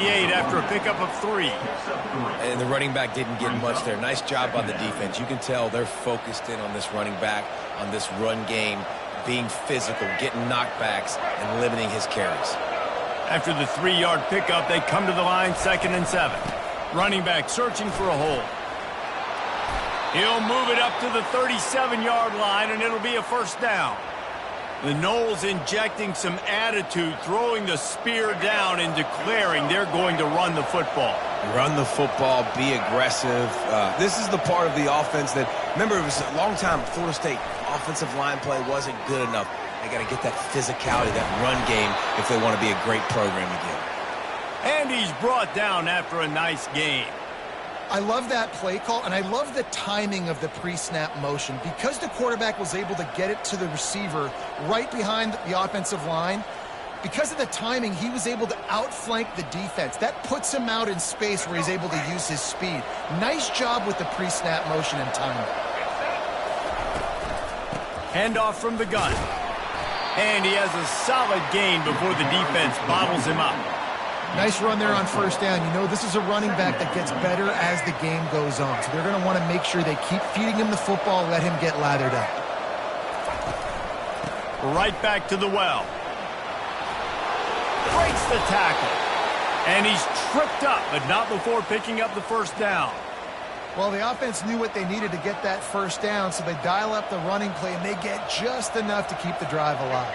After a pickup of 3. And the running back didn't get much there. Nice job by the defense. You can tell they're focused in on this running back, on this run game, being physical, getting knockbacks, and limiting his carries. After the 3-yard pickup, they come to the line, 2nd and 7. Running back searching for a hole. He'll move it up to the 37-yard line, and it'll be a first down. The Noles injecting some attitude, throwing the spear down and declaring they're going to run the football. Run the football, be aggressive. This is the part of the offense that, remember, it was a long time, Florida State offensive line play wasn't good enough. They got to get that physicality, that run game, if they want to be a great program again. And he's brought down after a nice game. I love that play call, and I love the timing of the pre-snap motion. Because the quarterback was able to get it to the receiver right behind the offensive line, because of the timing, he was able to outflank the defense. That puts him out in space where he's able to use his speed. Nice job with the pre-snap motion and timing. Handoff from the gun. And he has a solid gain before the defense bottles him up. Nice run there on first down. You know, this is a running back that gets better as the game goes on. So they're going to want to make sure they keep feeding him the football, let him get lathered up. Right back to the well. Breaks the tackle. And he's tripped up, but not before picking up the first down. Well, the offense knew what they needed to get that first down, so they dial up the running play, and they get just enough to keep the drive alive.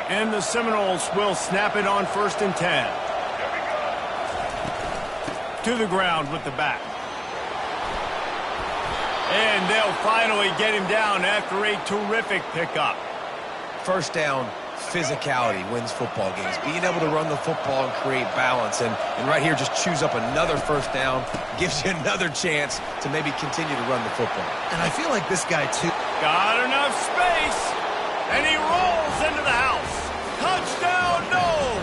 And the Seminoles will snap it on 1st and 10. To the ground with the back. And they'll finally get him down after a terrific pickup. First down, physicality wins football games. Being able to run the football and create balance. And right here, just choose up another first down. Gives you another chance to maybe continue to run the football. And I feel like this guy, too. Got enough space. And he rolls into the house. Touchdown, Noles!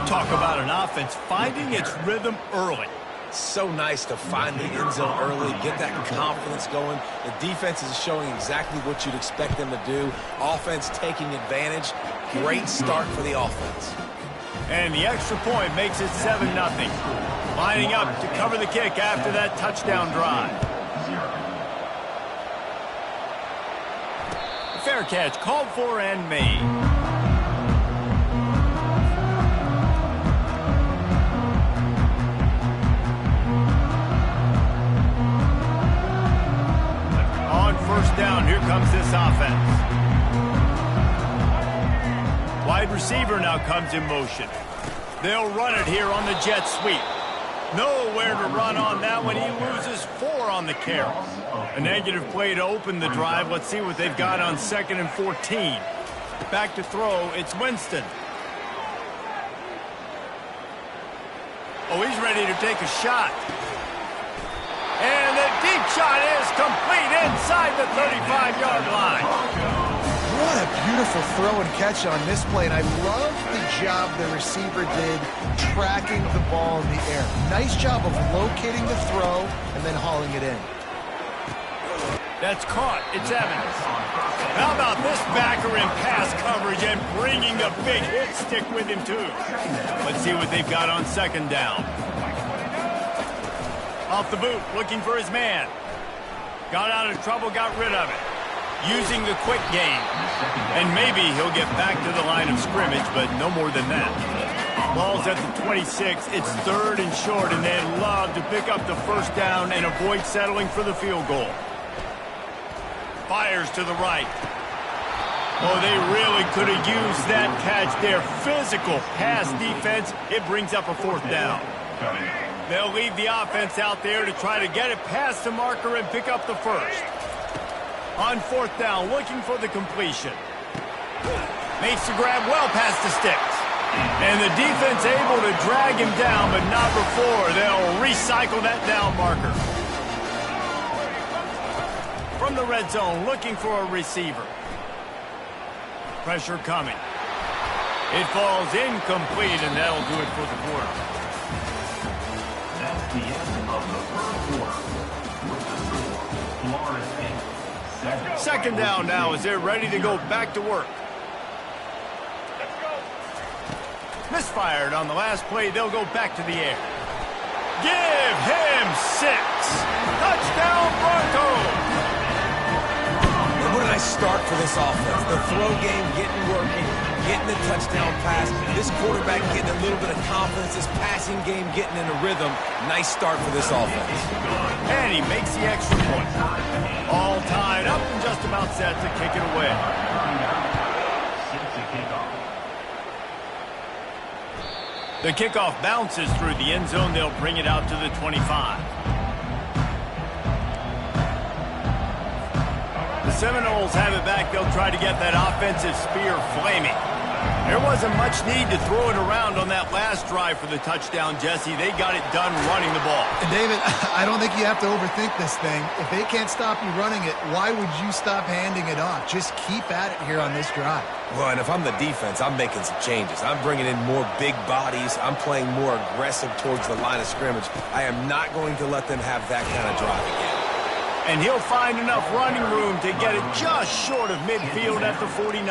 Talk about an offense finding its rhythm early. So nice to find the end zone early, get that confidence going. The defense is showing exactly what you'd expect them to do. Offense taking advantage. Great start for the offense. And the extra point makes it 7-0. Lining up to cover the kick after that touchdown drive. Fair catch called for and made. First down, here comes this offense. Wide receiver now comes in motion. They'll run it here on the jet sweep. Nowhere to run on that one. He loses 4 on the carry. A negative play to open the drive. Let's see what they've got on 2nd and 14. Back to throw, it's Winston. Oh, he's ready to take a shot. And the deep shot is complete inside the 35-yard line. What a beautiful throw and catch on this play. And I love the job the receiver did tracking the ball in the air. Nice job of locating the throw and then hauling it in. That's caught. It's Evans. How about this backer in pass coverage and bringing the big hit stick with him, too. Let's see what they've got on 2nd down. Off the boot, looking for his man. Got out of trouble, got rid of it. Using the quick game. And maybe he'll get back to the line of scrimmage, but no more than that. Ball's at the 26. It's 3rd and short, and they'd love to pick up the first down and avoid settling for the field goal. Fires to the right. Oh, they really could have used that catch there. Physical pass defense. It brings up a 4th down. They'll leave the offense out there to try to get it past the marker and pick up the first. On 4th down, looking for the completion. Makes the grab well past the sticks. And the defense able to drag him down, but not before they'll recycle that down marker. From the red zone, looking for a receiver. Pressure coming. It falls incomplete, and that'll do it for the quarter. That's the end of the first quarter. With the score, Florida State 7. 2nd down now as they're ready to go back to work. Misfired on the last play. They'll go back to the air. Give him 6. Touchdown, Broncos. What a nice start for this offense. The throw game getting working, getting the touchdown pass. This quarterback getting a little bit of confidence. This passing game getting in a rhythm. Nice start for this offense. And he makes the extra point. All tied up and just about set to kick it away. The kickoff bounces through the end zone. They'll bring it out to the 25. The Seminoles have it back. They'll try to get that offensive spear flaming. There wasn't much need to throw it around on that last drive for the touchdown, Jesse. They got it done running the ball. And David, I don't think you have to overthink this thing. If they can't stop you running it, why would you stop handing it off? Just keep at it here on this drive. Well, and if I'm the defense, I'm making some changes. I'm bringing in more big bodies. I'm playing more aggressive towards the line of scrimmage. I am not going to let them have that kind of drive again. And he'll find enough running room to get it just short of midfield at the 49.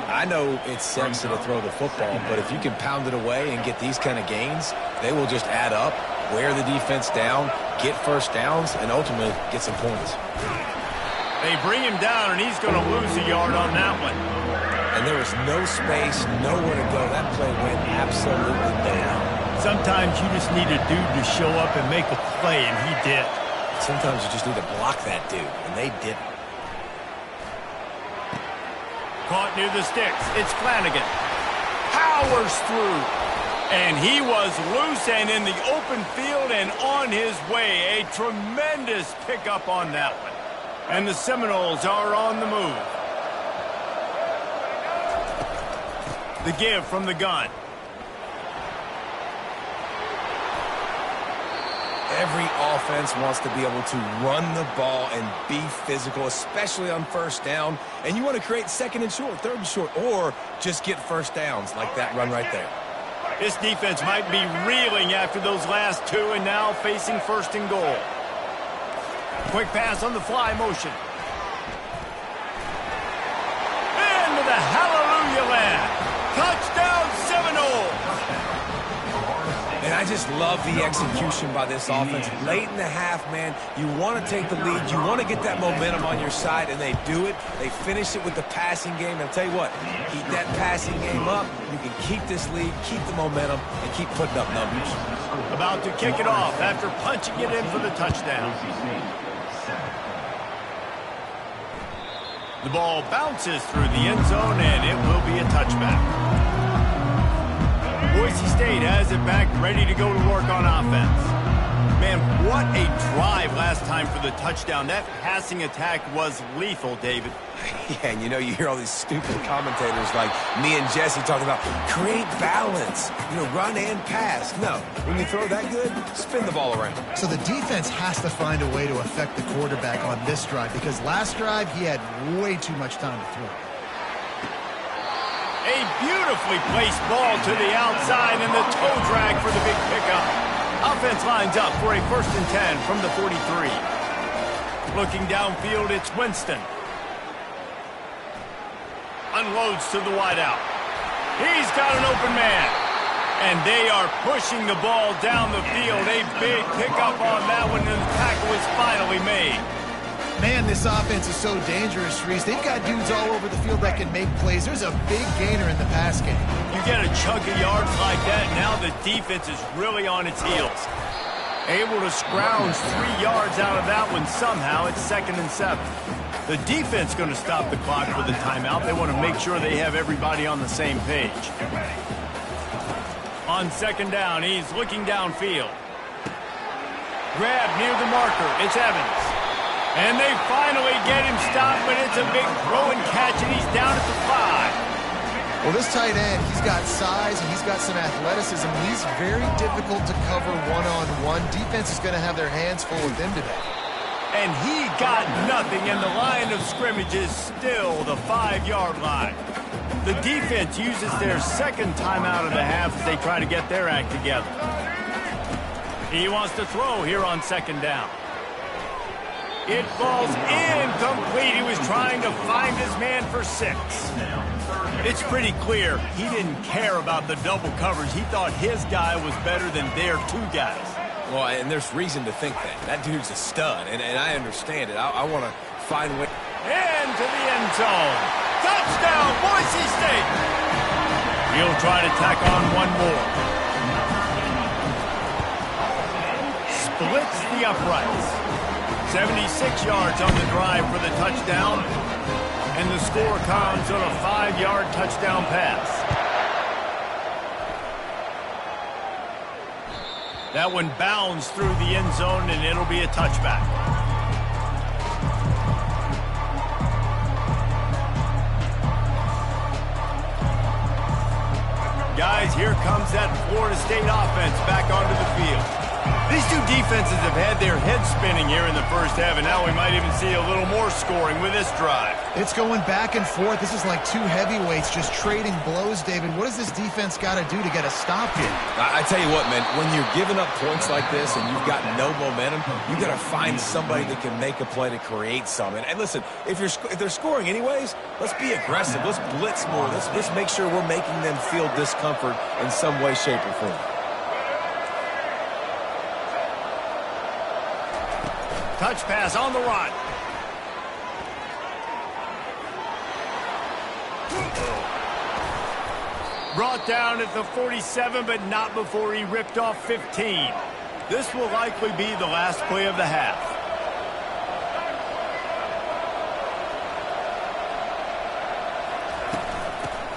I know it's sexy to throw the football, but if you can pound it away and get these kind of gains, they will just add up, wear the defense down, get first downs, and ultimately get some points. They bring him down, and he's going to lose a yard on that one. And there was no space, nowhere to go. That play went absolutely down. Sometimes you just need a dude to show up and make a play, and he did. Sometimes you just need to block that dude, and they didn't. Caught near the sticks. It's Flanagan. Powers through. And he was loose and in the open field and on his way. A tremendous pickup on that one. And the Seminoles are on the move. The give from the gun. Every offense wants to be able to run the ball and be physical, especially on first down. And you want to create second and short, third and short, or just get first downs like that run right there. This defense might be reeling after those last two and now facing first and goal. Quick pass on the fly motion. Into the hallelujah land. Touchdown Seminoles. And I just love the execution by this offense. Late in the half, man, you want to take the lead. You want to get that momentum on your side, and they do it. They finish it with the passing game. And I'll tell you what, keep that passing game up. You can keep this lead, keep the momentum, and keep putting up numbers. About to kick it off after punching it in for the touchdown. The ball bounces through the end zone, and it will be a touchback. Boise State has it back, ready to go to work on offense. Man, what a drive last time for the touchdown. That passing attack was lethal, David. Yeah, and you hear all these stupid commentators like me and Jesse talking about create balance, run and pass. No, when you throw that good, spin the ball around. So the defense has to find a way to affect the quarterback on this drive because last drive he had way too much time to throw. A beautifully placed ball to the outside and the toe drag for the big pickup. Offense lines up for a 1st and 10 from the 43. Looking downfield, it's Winston. Unloads to the wideout. He's got an open man. And they are pushing the ball down the field. A big pickup on that one, and the tackle is finally made. Man, this offense is so dangerous, Reese. They've got dudes all over the field that can make plays. There's a big gainer in the pass game. You get a chunk of yards like that, now the defense is really on its heels. Able to scrounge 3 yards out of that one somehow. It's 2nd and 7. The defense going to stop the clock with a timeout. They want to make sure they have everybody on the same page. On 2nd down, he's looking downfield. Grab near the marker. It's Evans. And they finally get him stopped, but it's a big throw and catch, and he's down at the 5. Well, this tight end, he's got size and he's got some athleticism. He's very difficult to cover one-on-one. Defense is going to have their hands full with him today. And he got nothing, and the line of scrimmage is still the 5-yard line. The defense uses their 2nd timeout of the half as they try to get their act together. He wants to throw here on 2nd down. It falls incomplete. He was trying to find his man for 6. It's pretty clear he didn't care about the double coverage. He thought his guy was better than their 2 guys. Well, and there's reason to think that. That dude's a stud, and I understand it. I want to find way. Into the end zone. Touchdown, Boise State. He'll try to tack on one more. Splits the uprights. 76 yards on the drive for the touchdown. And the score comes on a 5-yard touchdown pass. That one bounds through the end zone, and it'll be a touchback. Guys, here comes that Florida State offense back onto the field. These 2 defenses have had their heads spinning here in the first half, and now we might even see a little more scoring with this drive. It's going back and forth. This is like 2 heavyweights just trading blows, David. What does this defense got to do to get a stop here? I tell you what, man, when you're giving up points like this and you've got no momentum, you got to find somebody that can make a play to create some. And listen, if they're scoring anyways, let's be aggressive. Let's blitz more. Let's make sure we're making them feel discomfort in some way, shape, or form. Touch pass on the run. Brought down at the 47, but not before he ripped off 15. This will likely be the last play of the half.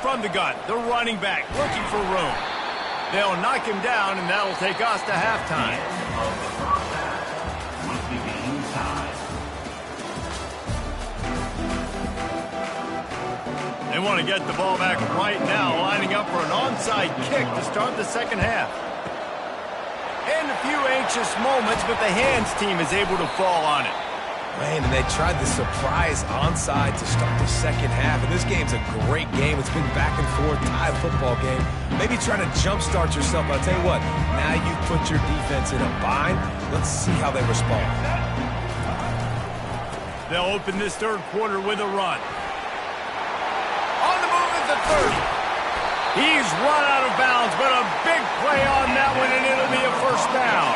From the gun, the running back looking for room. They'll knock him down, and that'll take us to halftime. They want to get the ball back right now, lining up for an onside kick to start the second half. And a few anxious moments, but the hands team is able to fall on it. Man, and they tried the surprise onside to start the second half. And this game's a great game. It's been back and forth, tie football game. Maybe trying to jumpstart yourself. But I'll tell you what, now you've put your defense in a bind. Let's see how they respond. They'll open this third quarter with a run. On the move at the 30. He's run out of bounds, but a big play on that one, and it'll be a first down.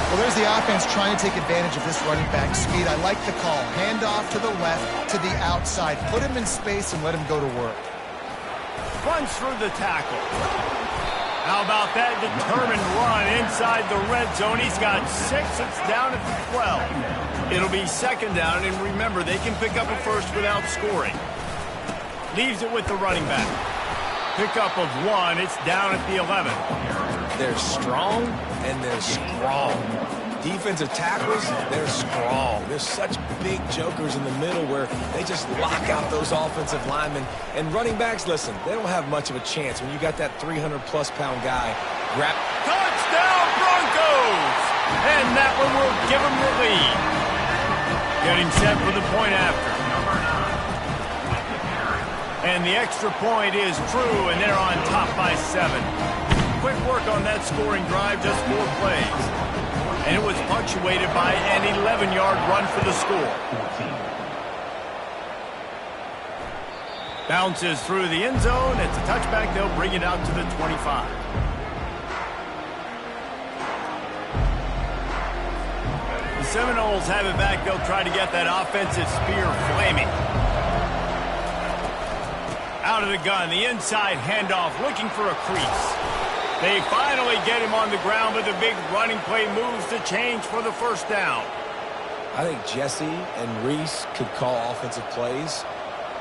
Well, there's the offense trying to take advantage of this running back speed. I like the call. Hand off to the left, to the outside. Put him in space and let him go to work. Runs through the tackle. How about that determined run inside the red zone? He's got 6. It's down at the 12. It'll be second down, and remember, they can pick up a first without scoring. Leaves it with the running back. Pickup of 1. It's down at the 11. They're strong and they're strong. Defensive tackles, they're strong. They're such big jokers in the middle where they just lock out those offensive linemen. And running backs, listen, they don't have much of a chance when you got that 300-plus pound guy. Touchdown, Broncos! And that one will give them the lead. Getting set for the point after. And the extra point is true, and they're on top by 7. Quick work on that scoring drive, just 4 plays. And it was punctuated by an 11-yard run for the score. Bounces through the end zone. It's a touchback. They'll bring it out to the 25. The Seminoles have it back. They'll try to get that offensive spear flaming. Out of the gun, the inside handoff, looking for a crease. They finally get him on the ground, but the big running play moves to change for the first down. I think Jesse and Reese could call offensive plays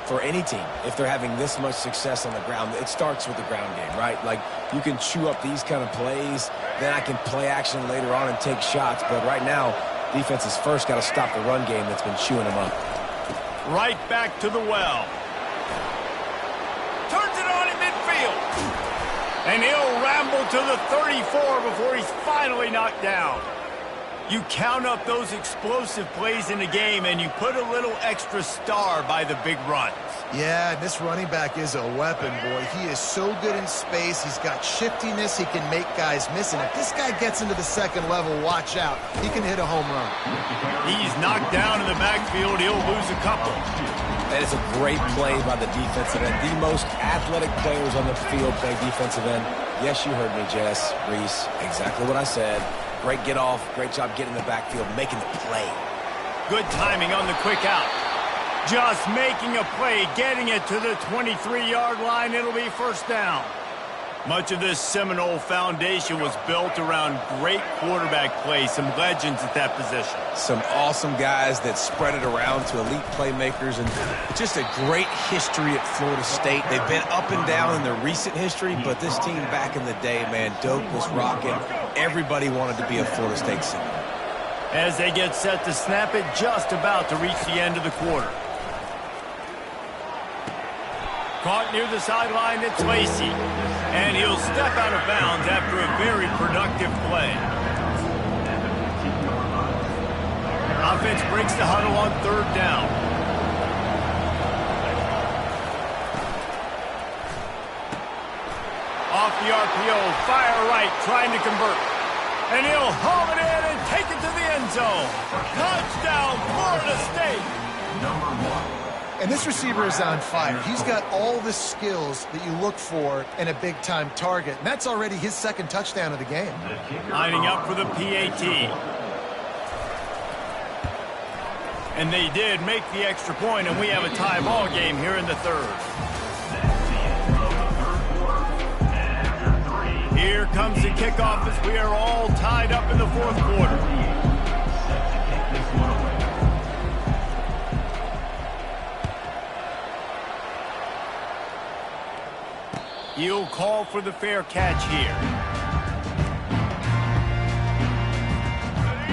for any team if they're having this much success on the ground. It starts with the ground game, right? Like, you can chew up these kind of plays, then I can play action later on and take shots. But right now, defense has first got to stop the run game that's been chewing them up. Right back to the well. Turns it on in midfield. And he'll ramble to the 34 before he's finally knocked down. You count up those explosive plays in the game, and you put a little extra star by the big runs. Yeah, this running back is a weapon, boy. He is so good in space. He's got shiftiness. He can make guys miss. And if this guy gets into the second level, watch out. He can hit a home run. He's knocked down in the backfield. He'll lose a couple. That is a great play by the defensive end. The most athletic players on the field play defensive end. Yes, you heard me, Jess, Reese. Exactly what I said. Great get off. Great job getting in the backfield, making the play. Good timing on the quick out. Just making a play, getting it to the 23-yard line. It'll be first down. Much of this Seminole foundation was built around great quarterback play, some legends at that position. Some awesome guys that spread it around to elite playmakers, and just a great history at Florida State. They've been up and down in their recent history, but this team back in the day, man, Doak was rocking. Everybody wanted to be a Florida State Seminole. As they get set to snap it, just about to reach the end of the quarter. Caught near the sideline, it's Lacey. And he'll step out of bounds after a very productive play. Offense breaks the huddle on third down. Off the RPO, fire right, trying to convert. And he'll haul it in and take it to the end zone. Touchdown, Florida State. Number 1. And this receiver is on fire. He's got all the skills that you look for in a big-time target. And that's already his second touchdown of the game. Lining up for the PAT. And they did make the extra point, and we have a tie ball game here in the third. Here comes the kickoff as we are all tied up in the fourth quarter. He'll call for the fair catch here.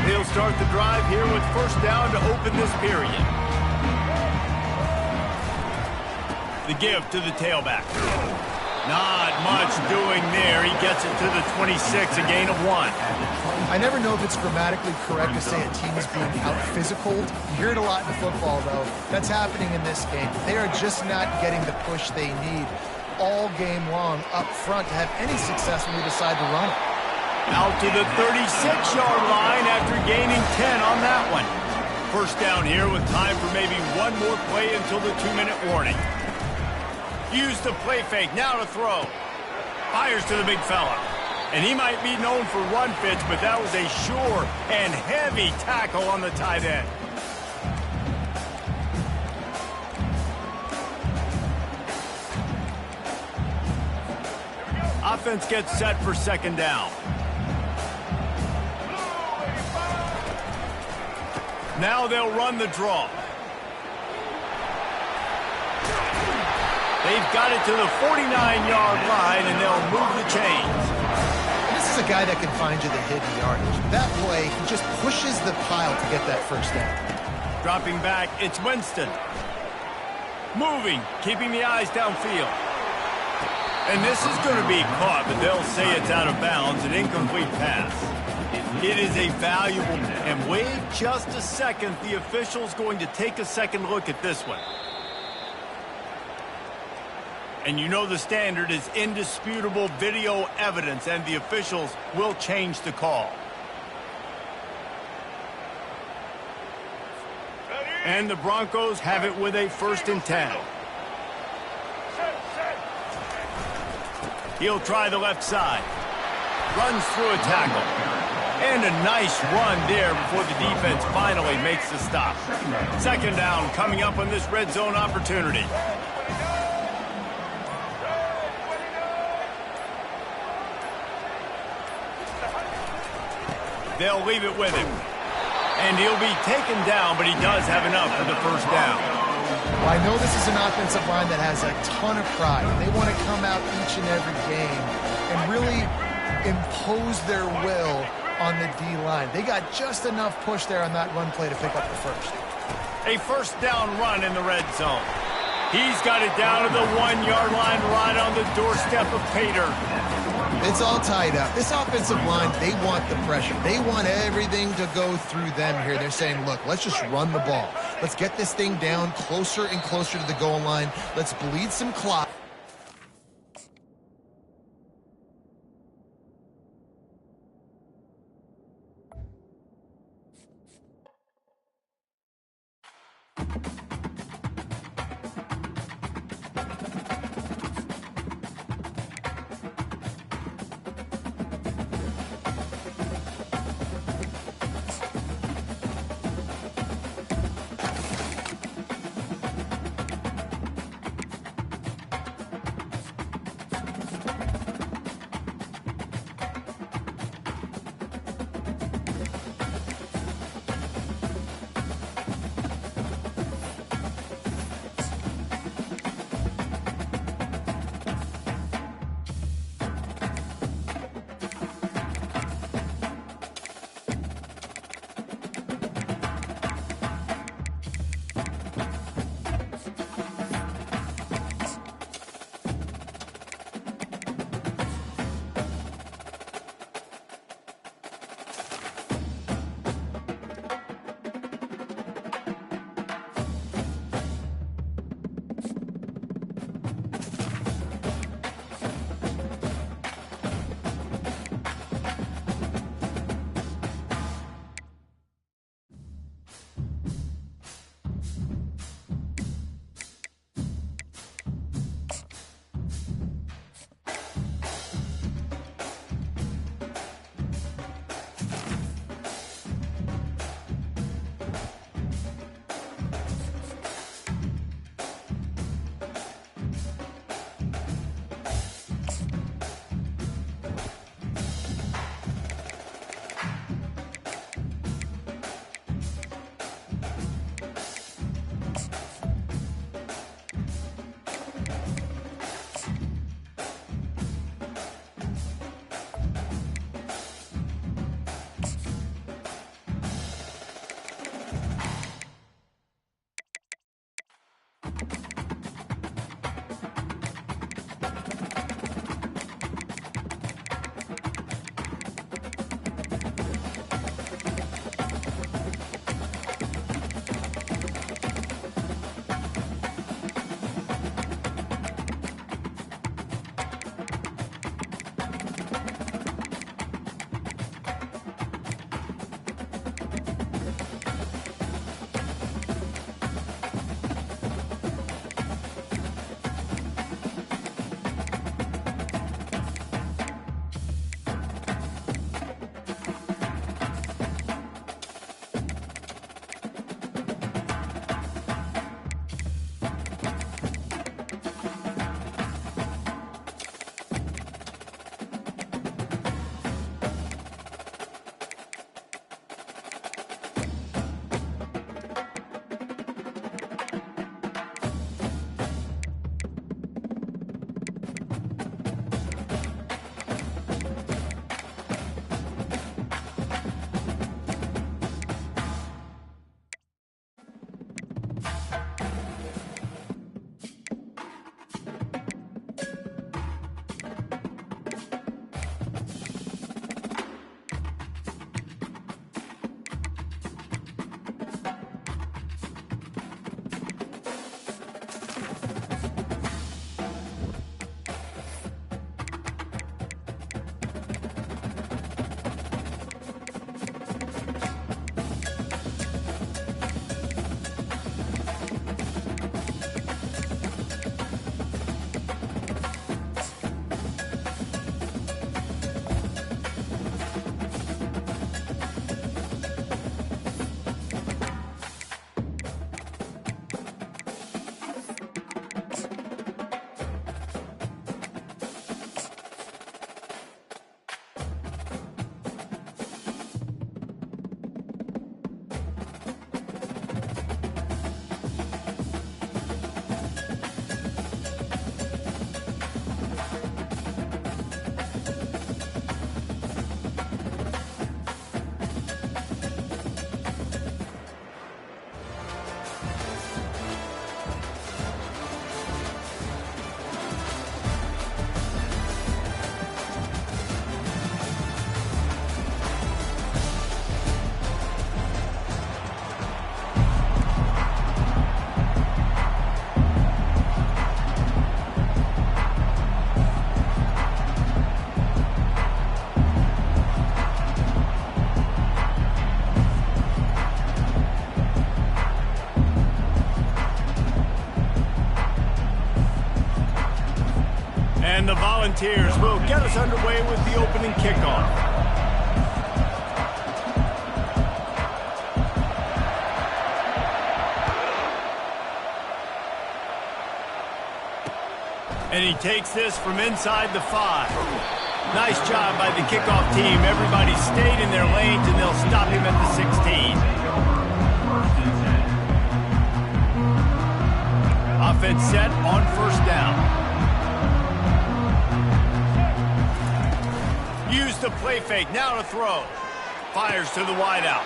He'll start the drive here with first down to open this period. The give to the tailback. Not much doing there. He gets it to the 26, a gain of 1. I never know if it's grammatically correct to say a team is being out-physicaled. You hear it a lot in football, though. That's happening in this game. They are just not getting the push they need all game long up front to have any success when we decide to run it. Out to the 36-yard line after gaining 10 on that one. First down here with time for maybe one more play until the 2-minute warning. Use the play fake, now to throw. Fires to the big fella. And he might be known for run fits, but that was a sure and heavy tackle on the tight end. Offense gets set for second down. Now they'll run the draw. They've got it to the 49-yard line, and they'll move the chains. This is a guy that can find you the hidden yardage. That play, he just pushes the pile to get that first down. Dropping back, it's Winston. Moving, keeping the eyes downfield. And this is going to be caught, but they'll say it's out of bounds, an incomplete pass. It is a valuable, and wait just a second, the official's going to take a second look at this one. And you know the standard is indisputable video evidence, and the officials will change the call. And the Broncos have it with a 1st and 10. He'll try the left side. Runs through a tackle. And a nice run there before the defense finally makes the stop. Second down coming up on this red zone opportunity. They'll leave it with him. And he'll be taken down, but he does have enough for the first down. Well, I know this is an offensive line that has a ton of pride. They want to come out each and every game and really impose their will on the D-line. They got just enough push there on that run play to pick up the first. A first down run in the red zone. He's got it down to the 1-yard line right on the doorstep of Pater. It's all tied up. This offensive line, they want the pressure. They want everything to go through them here. They're saying, look, let's just run the ball. Let's get this thing down closer and closer to the goal line. Let's bleed some clock. And the Volunteers will get us underway with the opening kickoff. And he takes this from inside the 5. Nice job by the kickoff team. Everybody stayed in their lanes, and they'll stop him at the 16. Offense set on first down. Use the play fake. Now to throw. Fires to the wideout.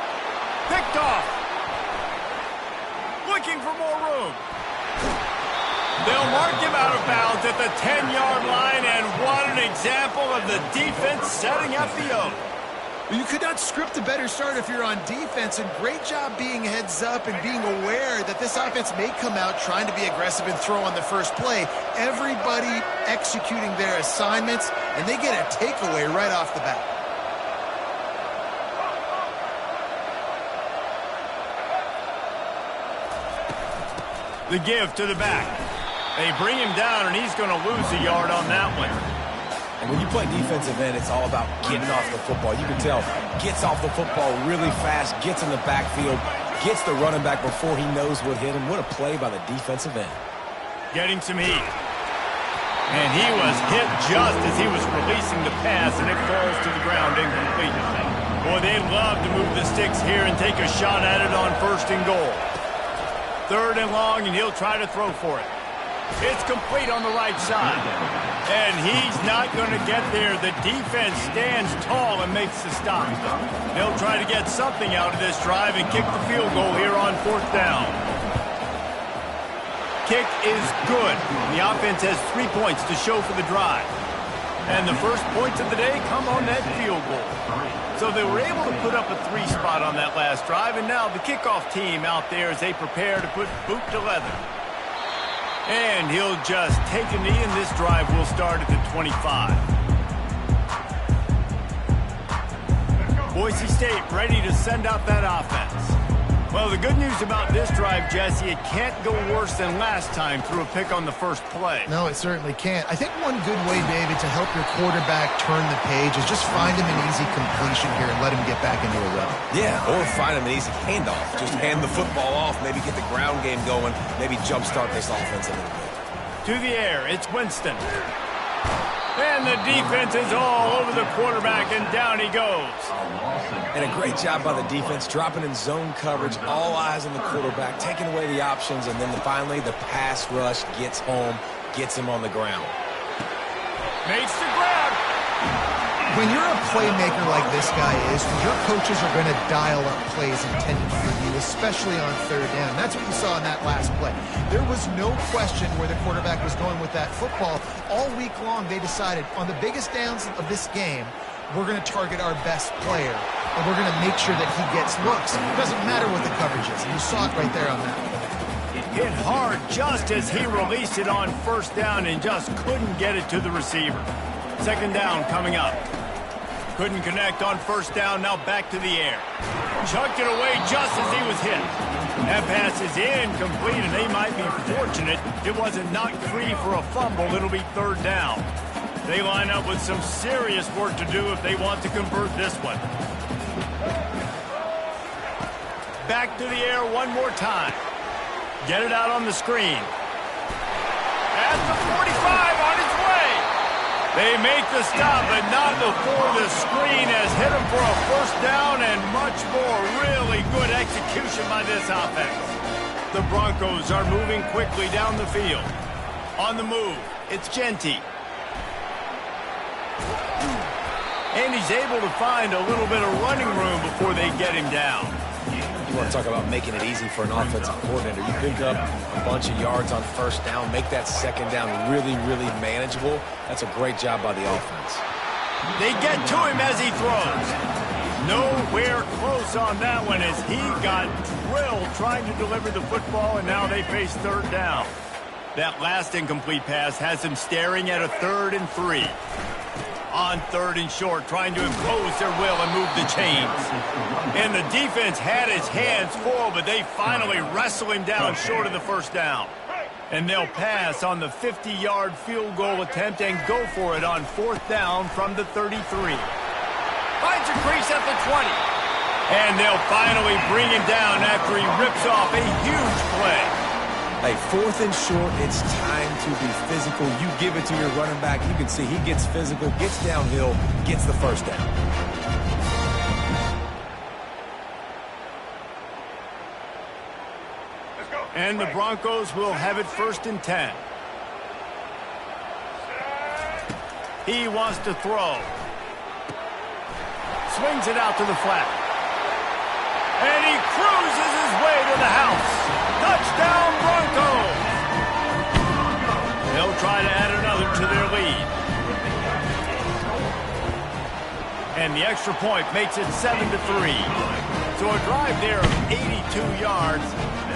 Picked off. Looking for more room. They'll mark him out of bounds at the 10-yard line, and what an example of the defense setting up the O. You could not script a better start if you're on defense, and great job being heads up and being aware that this offense may come out trying to be aggressive and throw on the first play. Everybody executing their assignments, and they get a takeaway right off the bat. The give to the back. They bring him down, and he's going to lose a yard on that one. And when you play defensive end, it's all about getting off the football. You can tell, gets off the football really fast, gets in the backfield, gets the running back before he knows what hit him. What a play by the defensive end. Getting some heat. And he was hit just as he was releasing the pass, and it falls to the ground incomplete. Boy, they love to move the sticks here and take a shot at it on 1st and goal. 3rd and long, and he'll try to throw for it. It's complete on the right side. And he's not going to get there. The defense stands tall and makes the stop. They'll try to get something out of this drive and kick the field goal here on 4th down. Kick is good. The offense has 3 points to show for the drive. And the first points of the day come on that field goal. So they were able to put up a 3 spot on that last drive, and now the kickoff team out there as they prepare to put boot to leather. And he'll just take a knee, and this drive will start at the 25. Boise State ready to send out that offense. Well, the good news about this drive, Jesse, it can't go worse than last time through a pick on the first play. No, it certainly can't. I think one good way, David, to help your quarterback turn the page is just find him an easy completion here and let him get back into a rhythm. Yeah, or find him an easy handoff. Just hand the football off, maybe get the ground game going, maybe jumpstart this offense a little bit. To the air, it's Winston. And the defense is all over the quarterback, and down he goes. And a great job by the defense, dropping in zone coverage, all eyes on the quarterback, taking away the options, and then finally the pass rush gets home, gets him on the ground. Makes the grab. When you're a playmaker like this guy is, your coaches are going to dial up plays intended for you, especially on 3rd down. That's what you saw in that last play. There was no question where the quarterback was going with that football. All week long, they decided on the biggest downs of this game, we're going to target our best player, and we're going to make sure that he gets looks. It doesn't matter what the coverage is. You saw it right there on that play. Hit hard just as he released it on 1st down and just couldn't get it to the receiver. 2nd down coming up. Couldn't connect on 1st down, now back to the air. Chucked it away just as he was hit. That pass is incomplete, and they might be fortunate it wasn't knocked free for a fumble. It'll be 3rd down. They line up with some serious work to do if they want to convert this one. Back to the air one more time. Get it out on the screen. At the 45 on its way. They make the stop, but not before the screen has hit them for a 1st down and much more. Really good execution by this offense. The Broncos are moving quickly down the field. On the move, it's Genty. And he's able to find a little bit of running room before they get him down. You want to talk about making it easy for an offensive coordinator. You pick up a bunch of yards on 1st down, make that 2nd down really, really manageable. That's a great job by the offense. They get to him as he throws. Nowhere close on that one as he got drilled trying to deliver the football, and now they face 3rd down. That last incomplete pass has him staring at a 3rd and 3. On 3rd and short, trying to impose their will and move the chains. And the defense had his hands full, but they finally wrestle him down short of the 1st down. And they'll pass on the 50-yard field goal attempt and go for it on 4th down from the 33. Finds a crease at the 20. And they'll finally bring him down after he rips off a huge play. Hey, 4th and short, it's time to be physical. You give it to your running back. You can see he gets physical, gets downhill, gets the first down. And the Broncos will have it 1st and 10. He wants to throw. Swings it out to the flat. And he cruises his way to the house. Touchdown, Broncos! They'll try to add another to their lead. And the extra point makes it 7-3. So a drive there of 82 yards.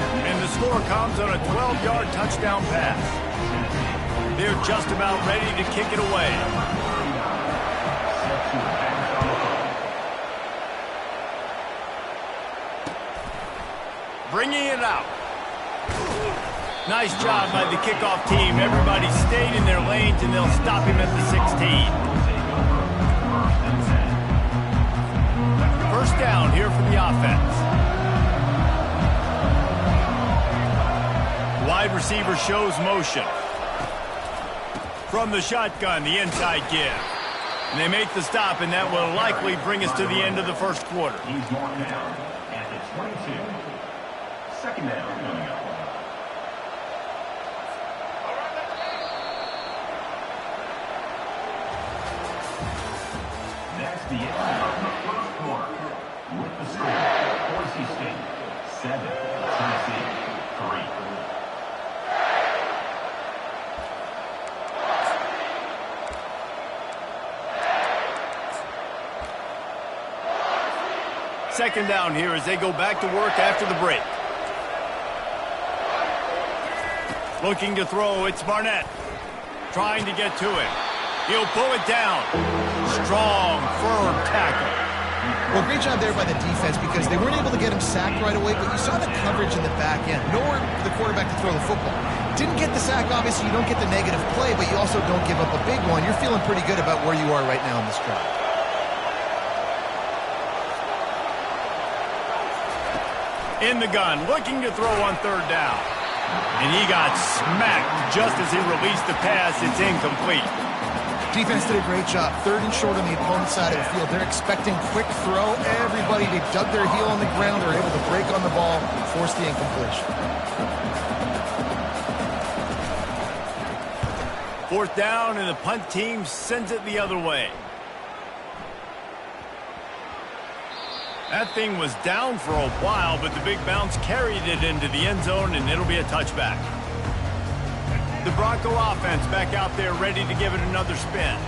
And the score comes on a 12-yard touchdown pass. They're just about ready to kick it away. Bringing it out. Nice job by the kickoff team. Everybody stayed in their lanes, and they'll stop him at the 16. 1st down here for the offense. Wide receiver shows motion. From the shotgun, the inside give. And they make the stop, and that will likely bring us to the end of the 1st quarter. He's marked down at the 22. 2nd down coming up. That's the end of the 1st quarter. With the score, Boise State 7, Tennessee 3. Second down here as they go back to work after the break. Looking to throw, it's Barnett. Trying to get to it. He'll pull it down. Strong, firm tackle. Well, great job there by the defense because they weren't able to get him sacked right away, but you saw the coverage in the back end. Nowhere for the quarterback to throw the football. Didn't get the sack, obviously you don't get the negative play, but you also don't give up a big one. You're feeling pretty good about where you are right now in this drive. In the gun, looking to throw on 3rd down. And he got smacked just as he released the pass. It's incomplete. Defense did a great job. 3rd and short on the opponent's side of the field. They're expecting quick throw. Everybody, they dug their heel on the ground. They're able to break on the ball, force the incompletion. 4th down, and the punt team sends it the other way. That thing was down for a while, but the big bounce carried it into the end zone, and it'll be a touchback. The Bronco offense back out there ready to give it another spin.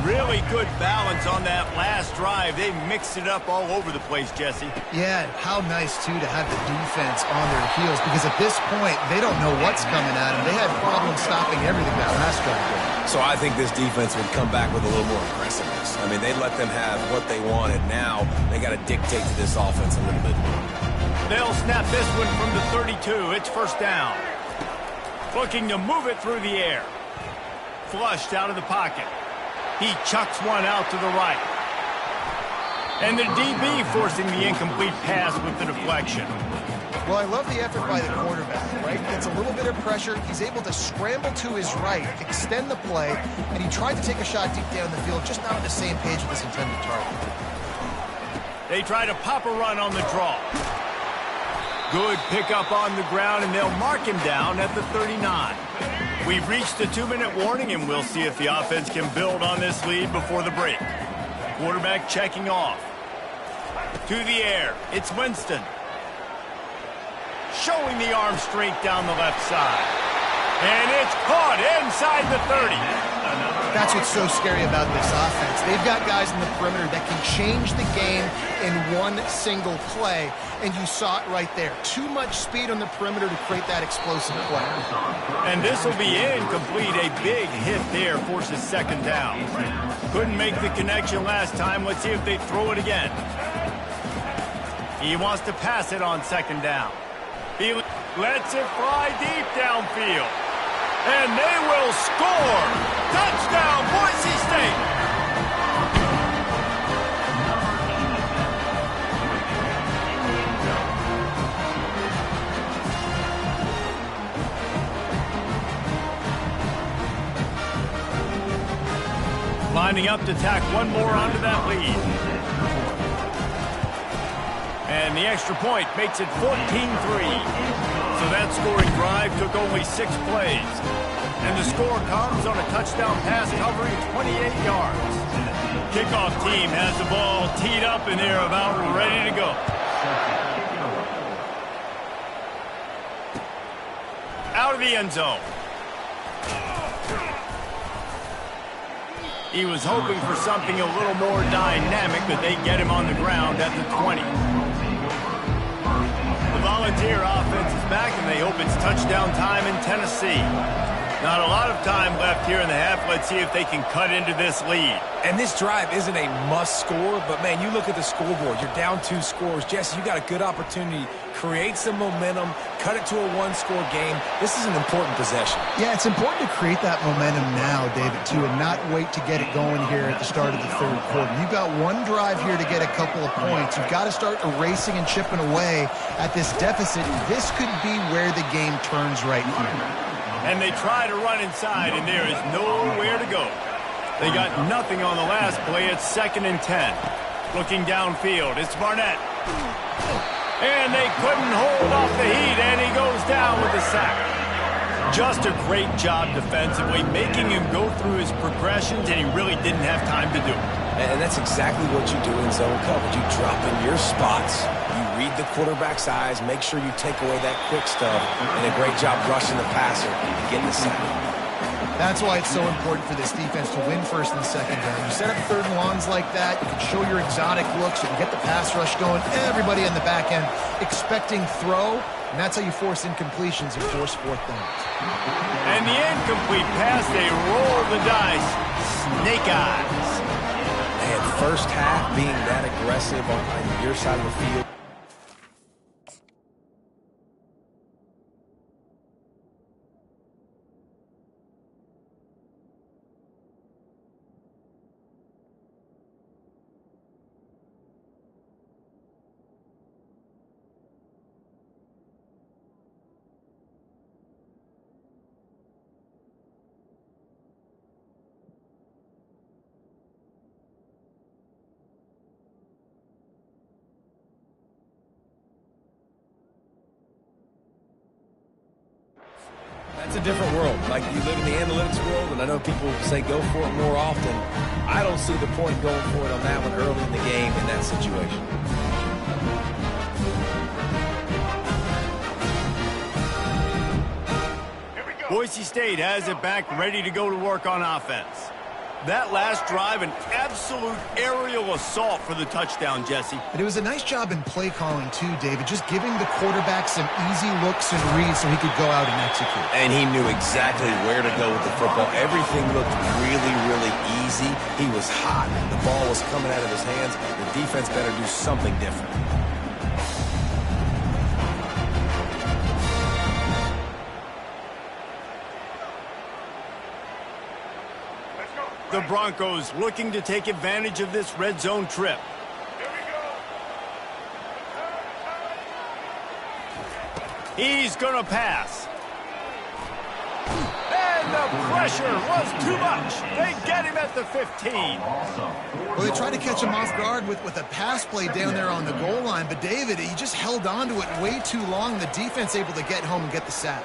Really good balance on that last drive. They mixed it up all over the place, Jesse. Yeah, how nice, too, to have the defense on their heels, because at this point, they don't know what's coming at them. They had problems stopping everything that last drive. So I think this defense would come back with a little more aggressiveness. I mean, they let them have what they wanted. Now they got to dictate to this offense a little bit more. They'll snap this one from the 32. It's 1st down. Looking to move it through the air. Flushed out of the pocket. He chucks one out to the right. And the DB forcing the incomplete pass with the deflection. Well, I love the effort by the quarterback, right? Gets a little bit of pressure. He's able to scramble to his right, extend the play, and he tried to take a shot deep down the field, just not on the same page with his intended target. They try to pop a run on the draw. Good pickup on the ground, and they'll mark him down at the 39. We've reached the 2-minute warning, and we'll see if the offense can build on this lead before the break. Quarterback checking off. To the air, it's Winston. Showing the arm strength down the left side. And it's caught inside the 30. That's what's so scary about this offense. They've got guys in the perimeter that can change the game in one single play, and you saw it right there. Too much speed on the perimeter to create that explosive play. And this will be incomplete. A big hit there forces 2nd down. Couldn't make the connection last time. Let's see if they throw it again. He wants to pass it on 2nd down. Lets it fly deep downfield. And they will score. Touchdown, Boise State. Lining up to tack one more onto that lead. And the extra point makes it 14-3. So that scoring drive took only 6 plays. And the score comes on a touchdown pass covering 28 yards. Kickoff team has the ball teed up and they're about ready to go. Out of the end zone. He was hoping for something a little more dynamic, but they get him on the ground at the 20. The Volunteer offense is back, and they hope it's touchdown time in Tennessee. Not a lot of time left here in the half. Let's see if they can cut into this lead. And this drive isn't a must score, but, man, you look at the scoreboard. You're down 2 scores. Jesse, you got a good opportunity. Create some momentum. Cut it to a 1-score game. This is an important possession. Yeah, it's important to create that momentum now, David, too, and not wait to get it going here at the start of the third quarter. You've got one drive here to get a couple of points. You've got to start erasing and chipping away at this deficit. This could be where the game turns right here. And they try to run inside, and there is nowhere to go. They got nothing on the last play. It's 2nd and 10. Looking downfield, it's Barnett. And they couldn't hold off the heat, and he goes down with a sack. Just a great job defensively, making him go through his progressions, and he really didn't have time to do it. And that's exactly what you do in zone coverage. You drop in your spots. You read the quarterback's eyes, make sure you take away that quick stuff, and a great job rushing the passer and getting the sack. That's why it's so important for this defense to win first and second down. You set up 3rd and longs like that, you can show your exotic looks, you can get the pass rush going, everybody on the back end expecting throw, and that's how you force incompletions and force 4th downs. And the incomplete pass, they roll the dice. Snake eyes. And first half being that aggressive on your side of the field. It's a different world. Like, you live in the analytics world, and I know people say go for it more often. I don't see the point going for it on that one early in the game in that situation. Boise State has it back, ready to go to work on offense. That last drive, an absolute aerial assault for the touchdown, Jesse. But it was a nice job in play calling, too, David, just giving the quarterback some easy looks and reads so he could go out and execute. And he knew exactly where to go with the football. Everything looked really, really easy. He was hot. The ball was coming out of his hands. The defense better do something different. The Broncos looking to take advantage of this red zone trip. He's going to pass. And the pressure was too much. They get him at the 15. Well, they tried to catch him off guard with a pass play down there on the goal line, but David, he just held on to it way too long. The defense able to get home and get the sack.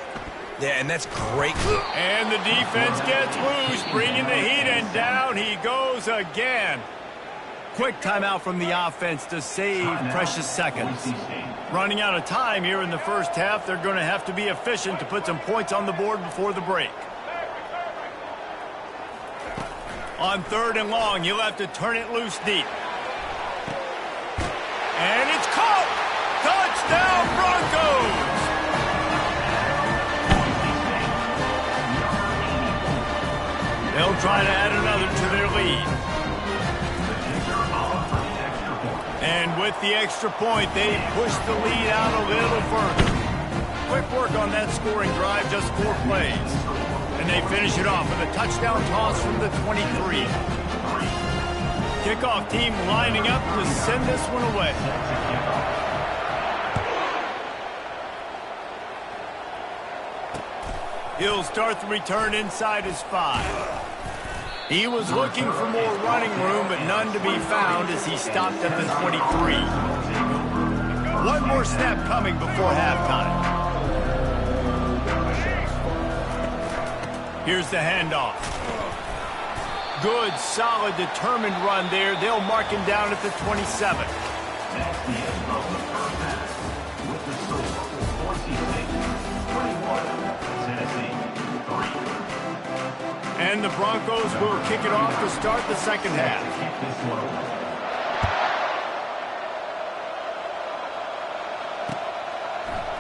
Yeah, and that's great. And the defense gets loose, bringing the heat, and down he goes again. Quick timeout from the offense to save precious seconds. Running out of time here in the first half, they're going to have to be efficient to put some points on the board before the break. On 3rd and long, he'll have to turn it loose deep. And it's caught! Touchdown, Broncos! They'll try to add another to their lead. And with the extra point, they push the lead out a little further. quick work on that scoring drive, just 4 plays. And they finish it off with a touchdown toss from the 23. Kickoff team lining up to send this one away. He'll start the return inside his 5. He was looking for more running room, but none to be found as he stopped at the 23. One more snap coming before halftime. Here's the handoff. Good, solid, determined run there. They'll mark him down at the 27. That's the end of the first half. With the score, Boise State 21, Tennessee 3. And the Broncos will kick it off to start the second half. Kick this one away.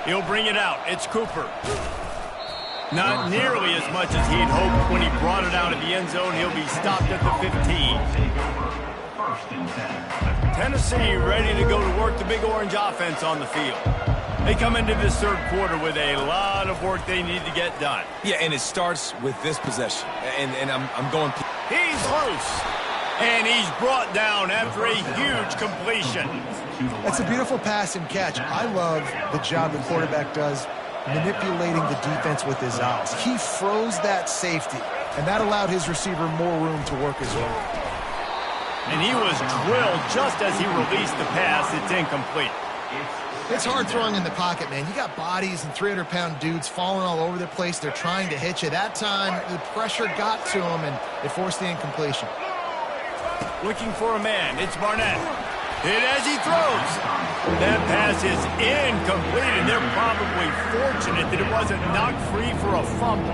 He'll bring it out. It's Cooper. Not nearly as much as he'd hoped when he brought it out of the end zone. He'll be stopped at the 15. First and 10. Tennessee ready to go to work the Big Orange offense on the field. They come into this third quarter with a lot of work they need to get done. Yeah, and it starts with this possession. And I'm going... He's loose. And he's brought down after a huge completion. That's a beautiful pass and catch. I love the job the quarterback does manipulating the defense with his eyes. He froze that safety, and that allowed his receiver more room to work his way. And he was drilled just as he released the pass. It's incomplete. It's hard throwing in the pocket, man. You got bodies and 300-pound dudes falling all over the place. They're trying to hit you. That time, the pressure got to him, and it forced the incompletion. Looking for a man. It's Barnett. Hit as he throws. That pass is incomplete, and they're probably fortunate that it wasn't knocked free for a fumble.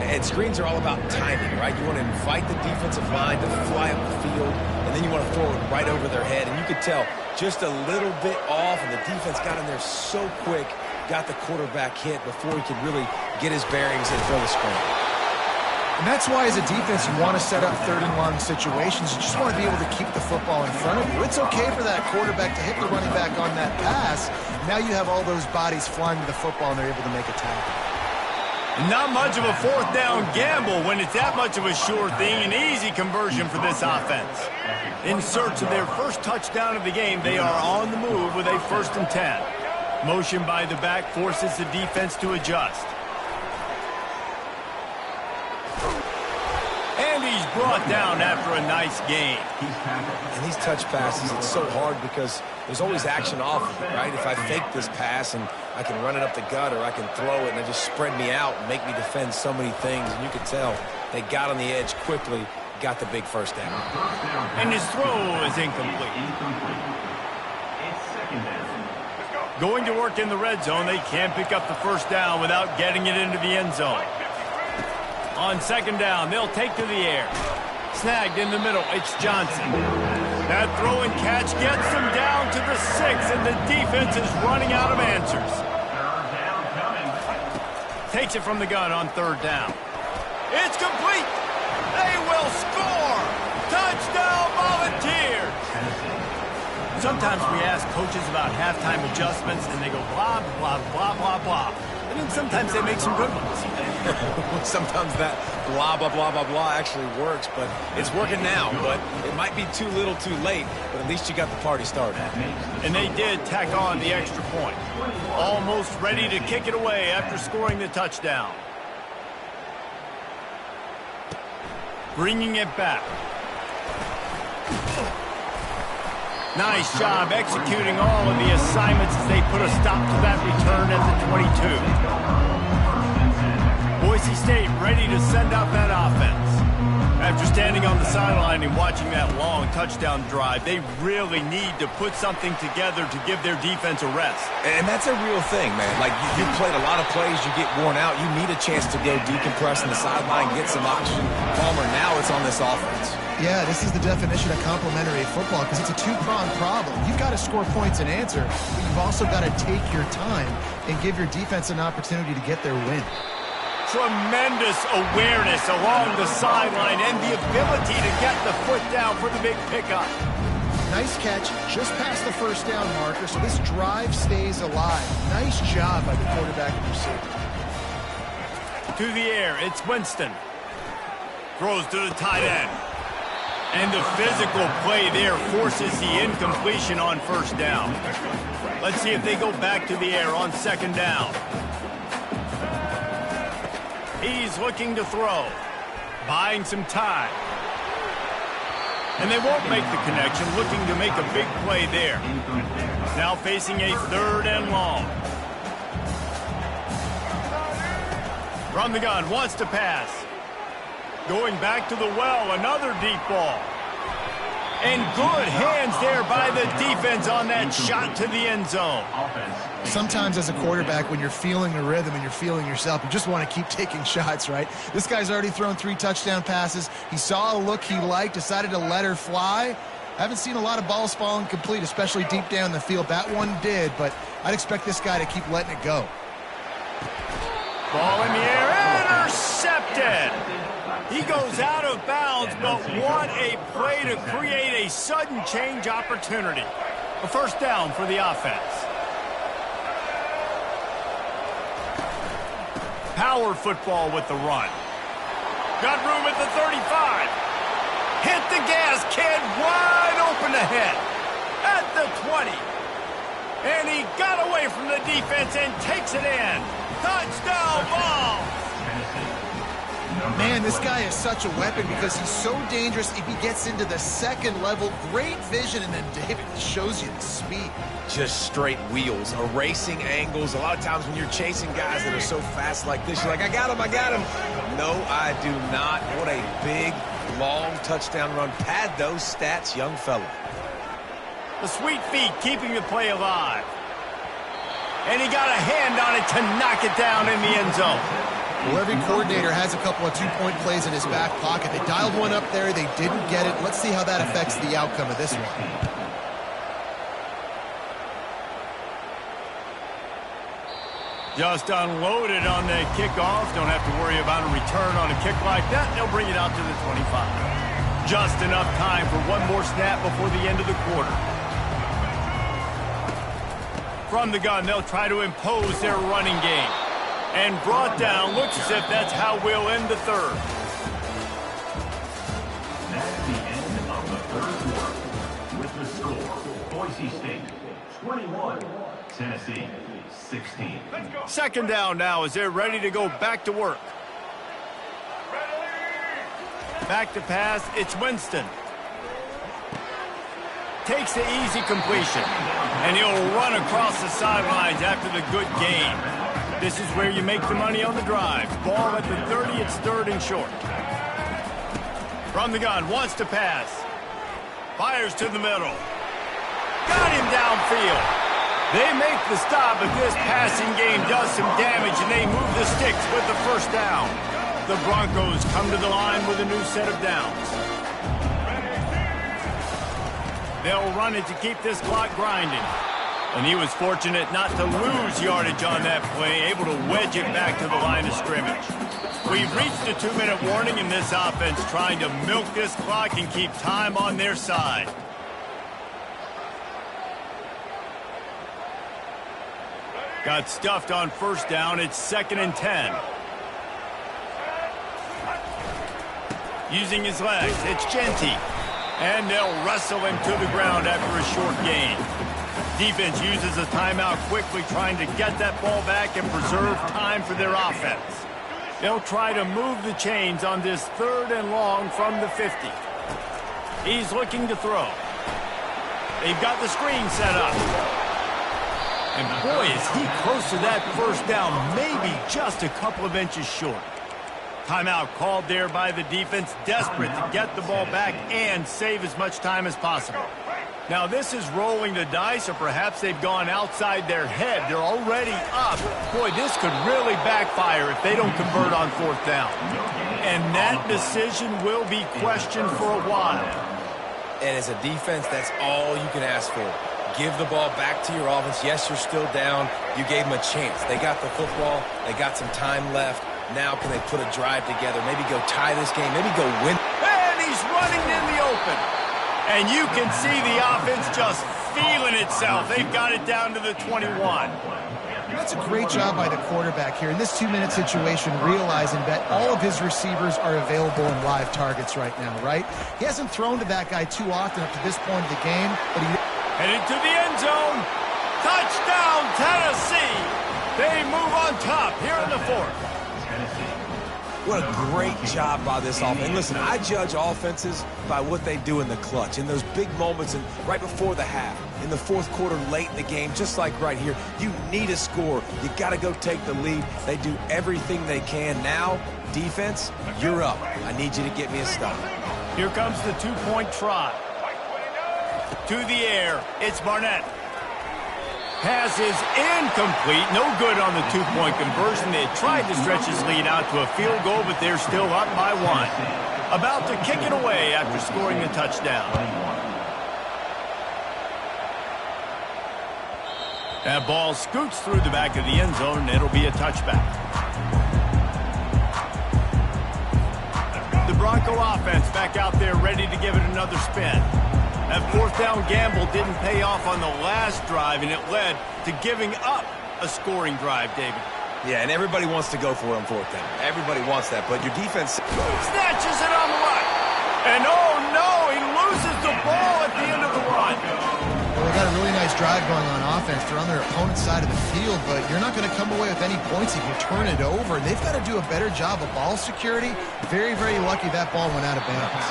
And screens are all about timing, right? You want to invite the defensive line to fly up the field, and then you want to throw it right over their head. And you could tell just a little bit off, and the defense got in there so quick, got the quarterback hit before he could really get his bearings and throw the screen. And that's why, as a defense, you want to set up third-and-long situations. You just want to be able to keep the football in front of you. It's okay for that quarterback to hit the running back on that pass. Now you have all those bodies flying to the football, and they're able to make a tackle. Not much of a fourth down gamble when it's that much of a sure thing. An easy conversion for this offense. In search of their first touchdown of the game, they are on the move with a 1st and 10. Motion by the back forces the defense to adjust. And he's brought down after a nice gain. And these touch passes, it's so hard because there's always action off of it, right? If I fake this pass and I can run it up the gut or I can throw it and it just spread me out and make me defend so many things. And you could tell they got on the edge quickly, got the big first down. And his throw is incomplete. It's second down. Going to work in the red zone, they can't pick up the first down without getting it into the end zone. On second down, they'll take to the air. Snagged in the middle, it's Johnson. That throw and catch gets them down to the 6, and the defense is running out of answers. Third down coming. Takes it from the gun on third down. It's complete. They will score. Touchdown, Volunteers. Sometimes we ask coaches about halftime adjustments, and they go blah, blah, blah, blah, blah. And then sometimes they make some good ones. Sometimes that blah, blah, blah, blah, blah actually works, but it's working now. But it might be too little too late, but at least you got the party started. And they did tack on the extra point. Almost ready to kick it away after scoring the touchdown. Bringing it back. Nice job executing all of the assignments as they put a stop to that return at the 22. Boise State ready to send out that offense. After standing on the sideline and watching that long touchdown drive, they really need to put something together to give their defense a rest. And that's a real thing, man. Like, you played a lot of plays, you get worn out, you need a chance to go decompress on the sideline, get some oxygen. Palmer, now it's on this offense. Yeah, this is the definition of complementary football because it's a two-pronged problem. You've got to score points and answer, but you've also got to take your time and give your defense an opportunity to get their win. Tremendous awareness along the sideline and the ability to get the foot down for the big pickup. Nice catch, just past the first down marker, so this drive stays alive. Nice job by the quarterback and receiver. To the air, it's Winston. Throws to the tight end. And the physical play there forces the incompletion on first down. Let's see if they go back to the air on second down. He's looking to throw. Buying some time. And they won't make the connection, looking to make a big play there. Now facing a third and long. From the gun, wants to pass. Going back to the well, another deep ball. And good hands there by the defense on that shot to the end zone. Sometimes as a quarterback, when you're feeling the rhythm and you're feeling yourself, you just want to keep taking shots, right? This guy's already thrown 3 touchdown passes. He saw a look he liked, decided to let her fly. I haven't seen a lot of balls falling complete, especially deep down the field. That one did, but I'd expect this guy to keep letting it go. Ball in the air, intercepted. He goes out of bounds, but what a play to create a sudden change opportunity. A first down for the offense. Power football with the run. Got room at the 35. Hit the gas, kid, wide open ahead. At the 20. And he got away from the defense and takes it in. Touchdown ball. Man, this guy is such a weapon because he's so dangerous if he gets into the second level. Great vision, and then David shows you the speed. Just straight wheels, erasing angles. A lot of times when you're chasing guys that are so fast like this, you're like, I got him. No, I do not. What a big, long touchdown run. Pad those stats, young fella. The sweet feet keeping the play alive. And he got a hand on it to knock it down in the end zone. Well, every coordinator has a couple of 2-point plays in his back pocket. They dialed one up there. They didn't get it. Let's see how that affects the outcome of this one. Just unloaded on the kickoff. Don't have to worry about a return on a kick like that. They'll bring it out to the 25. Just enough time for one more snap before the end of the quarter. From the gun, they'll try to impose their running game. And brought down, looks as if that's how we'll end the third. That's the end of the third quarter. With the score, Boise State 21, Tennessee 16. Second down now as they're ready to go back to work. Back to pass, it's Winston. Takes the easy completion. And he'll run across the sidelines after the good gain. This is where you make the money on the drive. Ball at the 30, it's third and short. From the gun, wants to pass. Fires to the middle. Got him downfield. They make the stop, but this passing game does some damage, and they move the sticks with the first down. The Broncos come to the line with a new set of downs. They'll run it to keep this clock grinding. And he was fortunate not to lose yardage on that play, able to wedge it back to the line of scrimmage. We've reached a 2-minute warning in this offense, trying to milk this clock and keep time on their side. Got stuffed on first down. It's 2nd and 10. Using his legs, it's Genty. And they'll wrestle him to the ground after a short gain. Defense uses a timeout quickly, trying to get that ball back and preserve time for their offense. They'll try to move the chains on this 3rd and long from the 50. He's looking to throw. They've got the screen set up. And boy, is he close to that first down, maybe just a couple of inches short. Timeout called there by the defense, desperate to get the ball back and save as much time as possible. Now, this is rolling the dice, or perhaps they've gone outside their head. They're already up. Boy, this could really backfire if they don't convert on 4th down. And that decision will be questioned for a while. And as a defense, that's all you can ask for. Give the ball back to your offense. Yes, you're still down. You gave them a chance. They got the football. They got some time left. Now can they put a drive together? Maybe go tie this game. Maybe go win. And he's running in the open. And you can see the offense just feeling itself. They've got it down to the 21. That's a great job by the quarterback here in this 2-minute situation, realizing that all of his receivers are available in live targets right now, right? He hasn't thrown to that guy too often up to this point of the game, but he... Headed to the end zone. Touchdown, Tennessee. They move on top here in the fourth. What a great job by this offense. And listen, I judge offenses by what they do in the clutch, in those big moments and right before the half, in the fourth quarter, late in the game, just like right here. You need a score. You got to go take the lead. They do everything they can. Now, defense, you're up. I need you to get me a stop. Here comes the two-point try. To the air, it's Barnett. Pass is incomplete. No good on the two-point conversion. They tried to stretch his lead out to a field goal, but they're still up by one. About to kick it away after scoring the touchdown. That ball scoots through the back of the end zone, and it'll be a touchback. The Bronco offense back out there ready to give it another spin. That fourth down gamble didn't pay off on the last drive, and it led to giving up a scoring drive, David. Yeah, and everybody wants to go for it on fourth down. Everybody wants that, but your defense... Snatches it on the run. And oh no, he loses the ball at the end of the run. Well, they got a really nice drive going on offense. They're on their opponent's side of the field, but you're not going to come away with any points if you turn it over. They've got to do a better job of ball security. Very, very lucky that ball went out of bounds.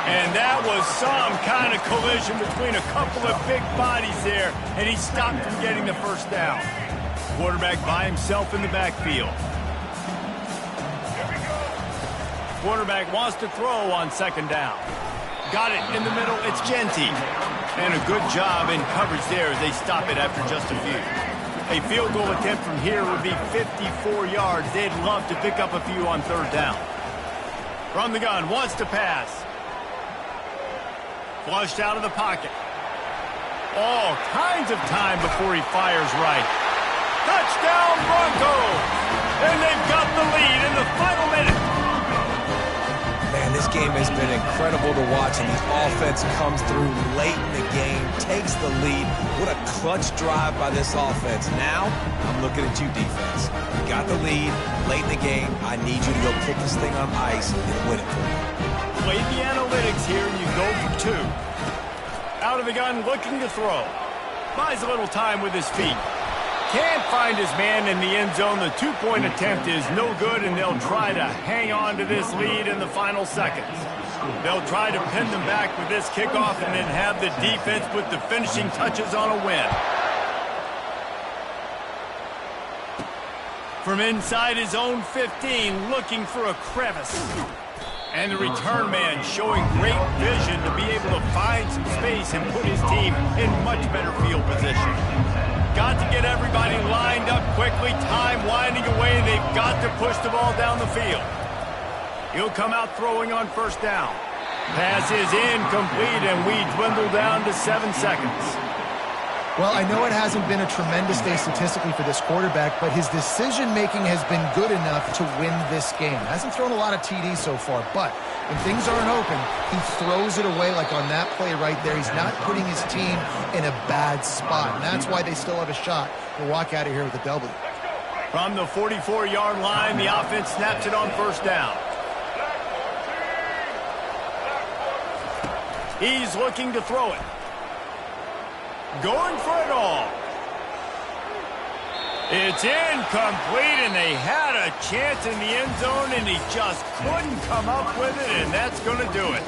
And that was some kind of collision between a couple of big bodies there, and he stopped from getting the first down. Quarterback by himself in the backfield. Quarterback wants to throw on second down. Got it in the middle. It's Genty. And a good job in coverage there as they stop it after just a few. A field goal attempt from here would be 54 yards. They'd love to pick up a few on third down. From the gun, wants to pass. Flushed out of the pocket. All kinds of time before he fires right. Touchdown, Broncos! And they've got the lead in the final minute. Man, this game has been incredible to watch, and the offense comes through late in the game, takes the lead. What a clutch drive by this offense. Now, I'm looking at you, defense. You got the lead late in the game. I need you to go put this thing on ice and win it for me. Play the analytics here, and you go for two. Out of the gun, looking to throw. Buys a little time with his feet. Can't find his man in the end zone. The two-point attempt is no good, and they'll try to hang on to this lead in the final seconds. They'll try to pin them back with this kickoff and then have the defense put the finishing touches on a win. From inside his own 15, looking for a crevice. And the return man showing great vision to be able to find some space and put his team in much better field position. Got to get everybody lined up quickly, time winding away, and they've got to push the ball down the field. He'll come out throwing on first down. Pass is incomplete, and we dwindle down to 7 seconds. Well, I know it hasn't been a tremendous day statistically for this quarterback, but his decision-making has been good enough to win this game. Hasn't thrown a lot of TDs so far, but when things aren't open, he throws it away like on that play right there. He's not putting his team in a bad spot, and that's why they still have a shot to walk out of here with a W. From the 44-yard line, the offense snaps it on first down. He's looking to throw it. Going for it all. It's incomplete, and they had a chance in the end zone, and he just couldn't come up with it, and that's going to do it.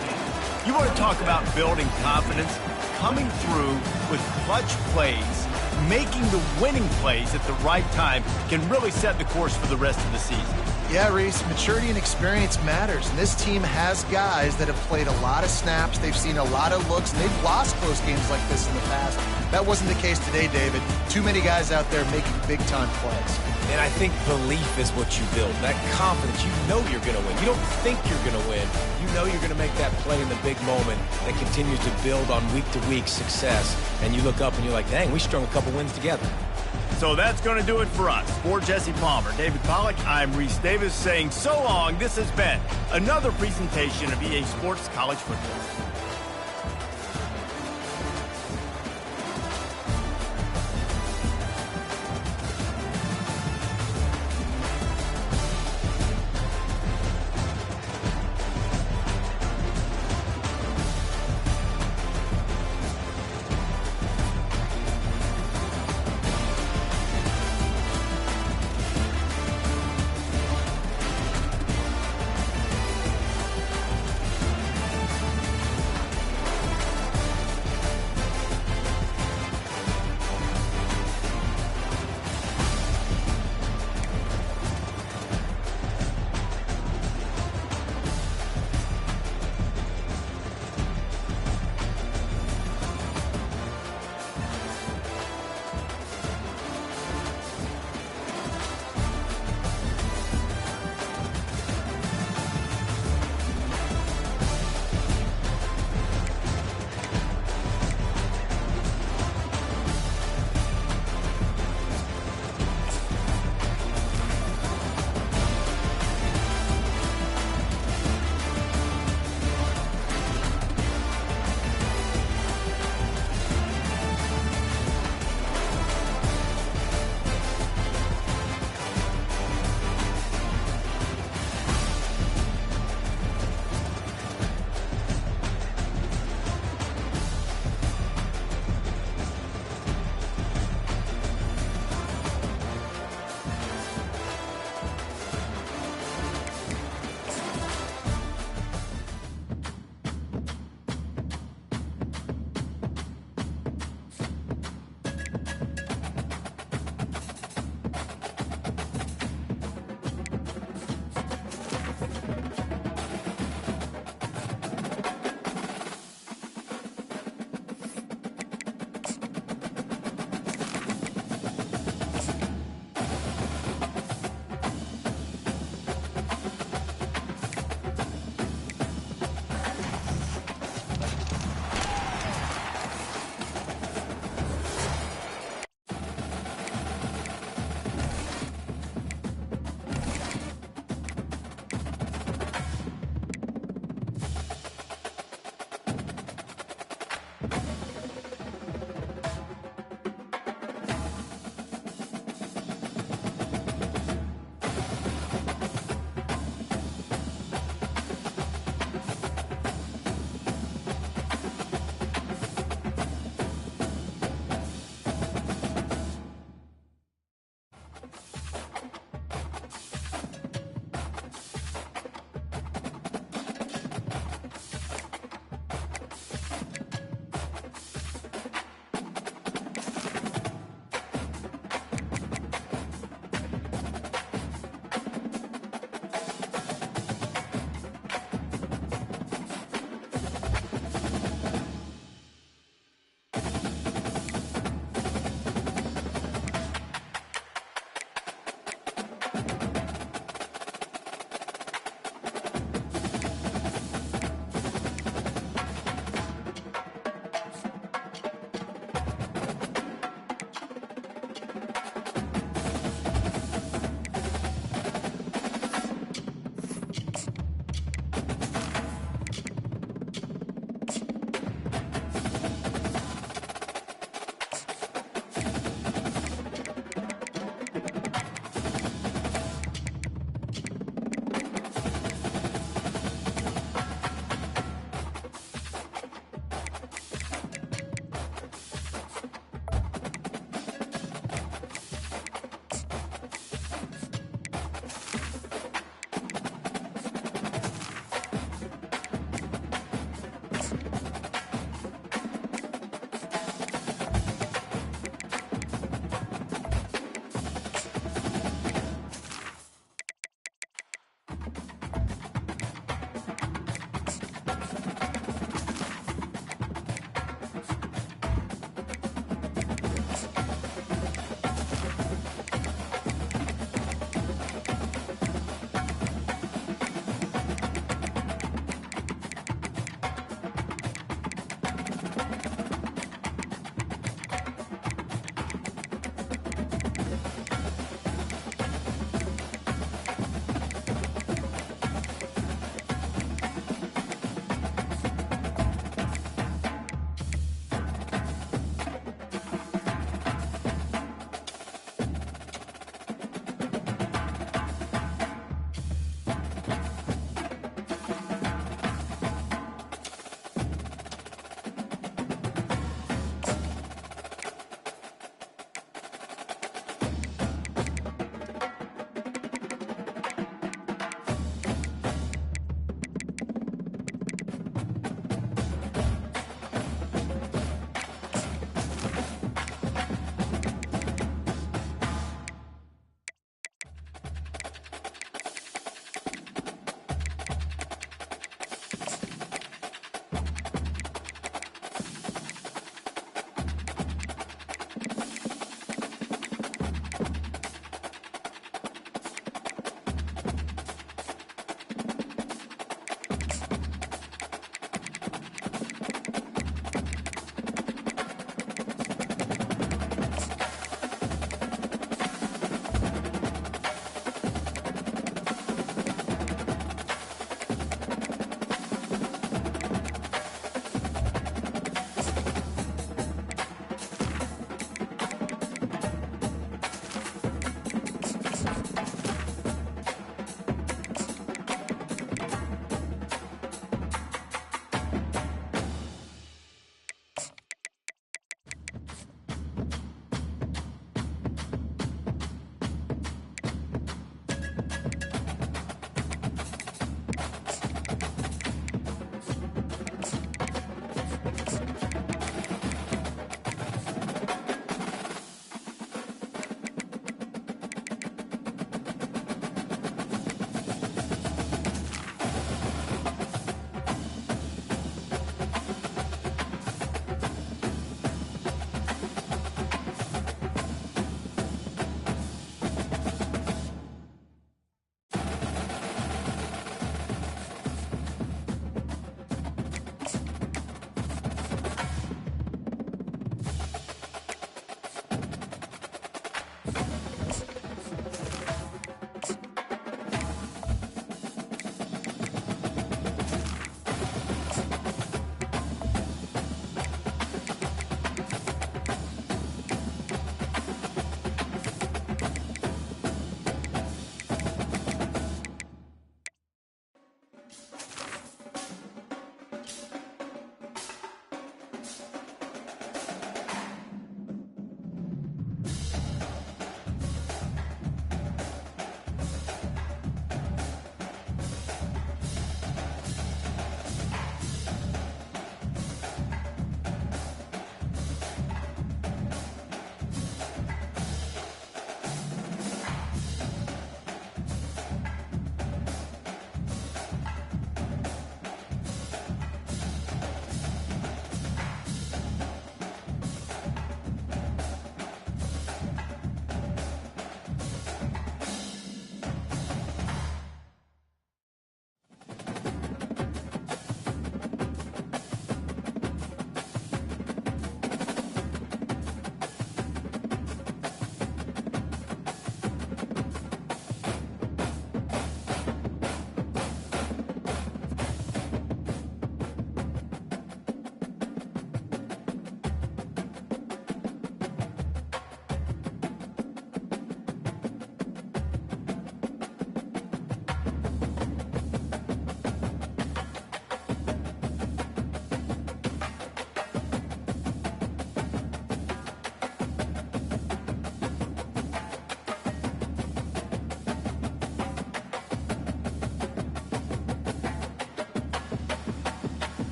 You want to talk about building confidence? Coming through with clutch plays, making the winning plays at the right time can really set the course for the rest of the season. Yeah, Reese, maturity and experience matters, and this team has guys that have played a lot of snaps, they've seen a lot of looks, and they've lost close games like this in the past. That wasn't the case today, David. Too many guys out there making big-time plays. And I think belief is what you build, that confidence. You know you're going to win. You don't think you're going to win. You know you're going to make that play in the big moment that continues to build on week-to-week success. And you look up and you're like, dang, we strung a couple wins together. So that's going to do it for us. For Jesse Palmer, David Pollack, I'm Reese Davis saying so long. This has been another presentation of EA Sports College Football.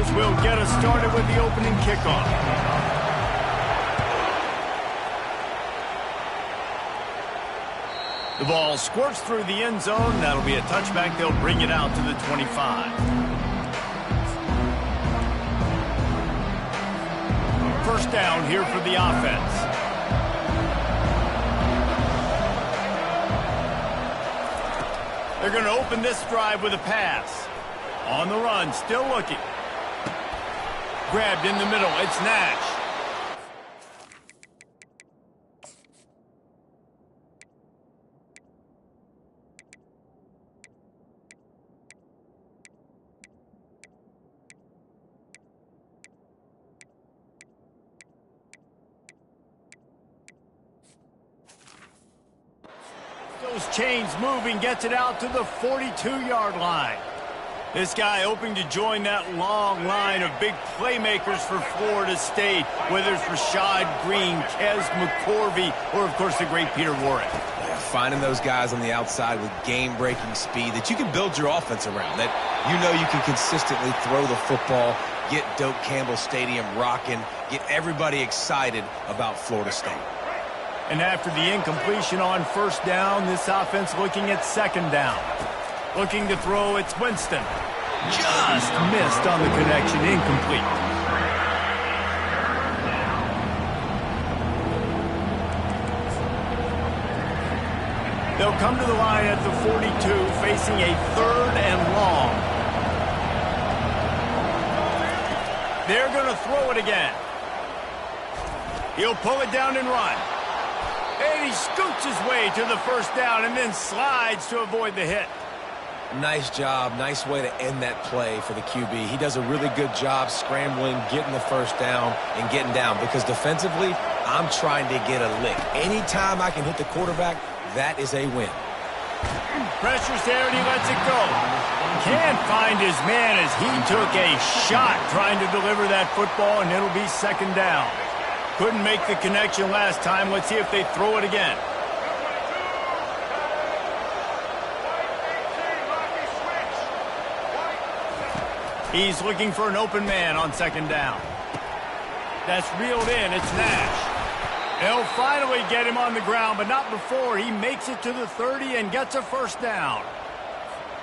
Seminoles will get us started with the opening kickoff. The ball squirts through the end zone. That'll be a touchback. They'll bring it out to the 25. First down here for the offense. They're going to open this drive with a pass. On the run, still looking. Grabbed in the middle. It's Nash. Those chains moving, gets it out to the 42-yard line. This guy hoping to join that long line of big playmakers for Florida State, whether it's Rashad Green, Kez McCorvey, or, of course, the great Peter Warrick. Yeah, finding those guys on the outside with game-breaking speed that you can build your offense around, that you know you can consistently throw the football, get Doak Campbell Stadium rocking, get everybody excited about Florida State. And after the incompletion on first down, this offense looking at second down. Looking to throw, it's Winston. Just missed on the connection, incomplete. They'll come to the line at the 42, facing a third and long. They're going to throw it again. He'll pull it down and run. And he scoots his way to the first down and then slides to avoid the hit. Nice job. Nice way to end that play for the QB. He does a really good job scrambling, getting the first down, and getting down. Because defensively, I'm trying to get a lick. Anytime I can hit the quarterback, that is a win. Pressure's there and he lets it go. Can't find his man as he took a shot trying to deliver that football, and it'll be second down. Couldn't make the connection last time. Let's see if they throw it again. He's looking for an open man on second down. That's reeled in. It's Nash. They'll finally get him on the ground, but not before he makes it to the 30 and gets a first down.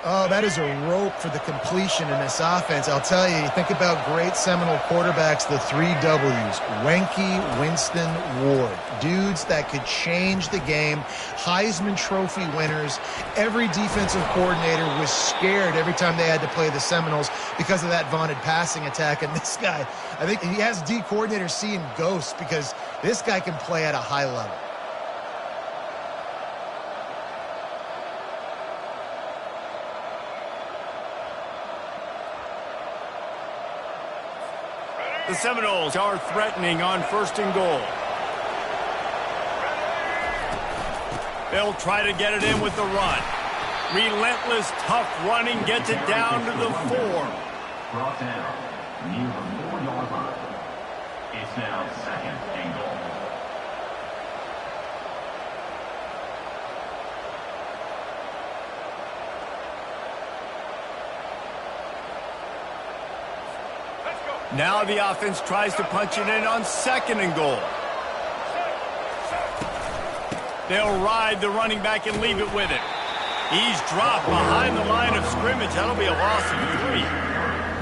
Oh, that is a rope for the completion in this offense. I'll tell you, think about great Seminole quarterbacks, the 3 W's. Wenke, Winston, Ward. Dudes that could change the game. Heisman Trophy winners. Every defensive coordinator was scared every time they had to play the Seminoles because of that vaunted passing attack. And this guy, I think he has D coordinators seeing ghosts because this guy can play at a high level. The Seminoles are threatening on first and goal. They'll try to get it in with the run. Relentless, tough running gets it down to the 4. Brought down near the 4-yard line. It's now second and goal. Now the offense tries to punch it in on second and goal. They'll ride the running back and leave it with him. He's dropped behind the line of scrimmage. That'll be a loss of 3.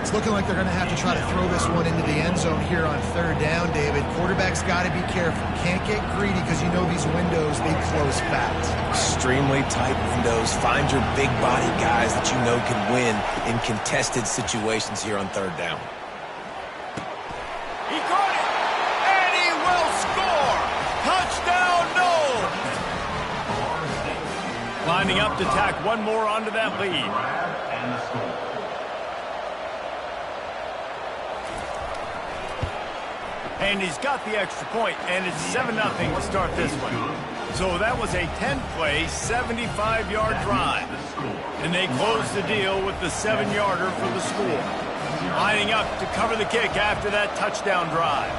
It's looking like they're going to have to try to throw this one into the end zone here on third down, David. Quarterback's got to be careful. Can't get greedy because you know these windows, they close fast. Extremely tight windows. Find your big body guys that you know can win in contested situations here on third down. He caught it, and he will score. Touchdown, Noles. Lining up to tack one more onto that lead. And the score. And he's got the extra point, and it's 7-0 to start this one. So that was a 10-play, 75-yard drive. And they close the deal with the 7-yarder for the score. Lining up to cover the kick after that touchdown drive.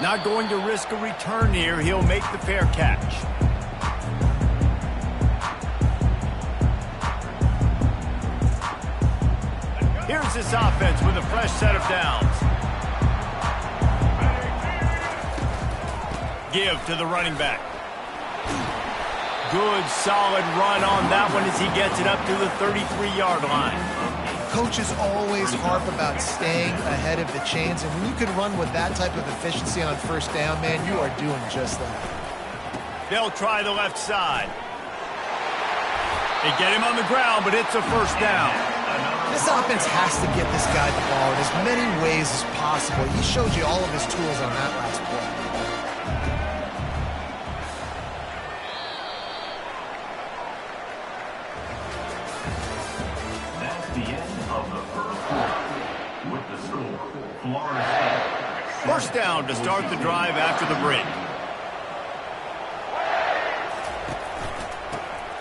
Not going to risk a return here. He'll make the fair catch. this offense with a fresh set of downs. Give to the running back. Good, solid run on that one as he gets it up to the 33-yard line. Coaches always harp about staying ahead of the chains, and when you can run with that type of efficiency on first down, man, you are doing just that. They'll try the left side. They get him on the ground, but it's a first down. This offense has to get this guy the ball in as many ways as possible. He showed you all of his tools on that last play. That's the end of the first quarter. With the score, Florida State. First down to start the drive after the break.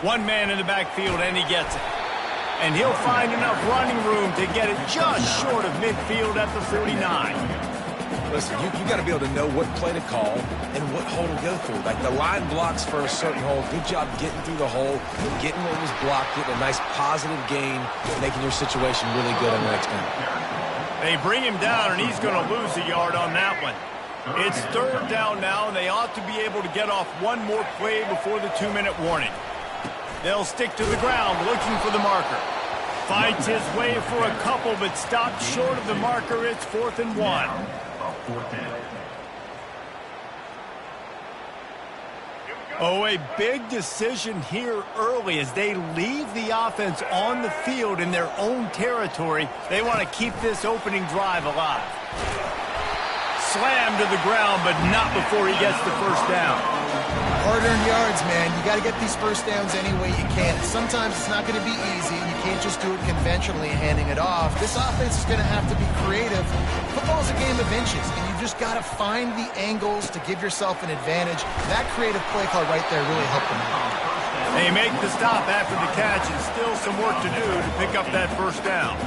One man in the backfield, and he gets it. And he'll find enough running room to get it just short of midfield at the 49. Listen, you got to be able to know what play to call and what hole to go through. Like the line blocks for a certain hole. Good job getting through the hole, getting what was blocked, getting a nice positive gain, making your situation really good on the next down. They bring him down, and he's going to lose a yard on that one. It's third down now, and they ought to be able to get off one more play before the 2-minute warning. They'll stick to the ground looking for the marker. Fights his way for a couple, but stopped short of the marker. It's 4th and 1. Oh, a big decision here early as they leave the offense on the field in their own territory. They want to keep this opening drive alive. Slammed to the ground, but not before he gets the first down. Hard-earned yards, man. You got to get these first downs any way you can. Sometimes it's not going to be easy. You can't just do it conventionally handing it off. This offense is going to have to be creative. Football's a game of inches, and you just got to find the angles to give yourself an advantage. That creative play call right there really helped them out. They make the stop after the catch, and still some work to do to pick up that first down.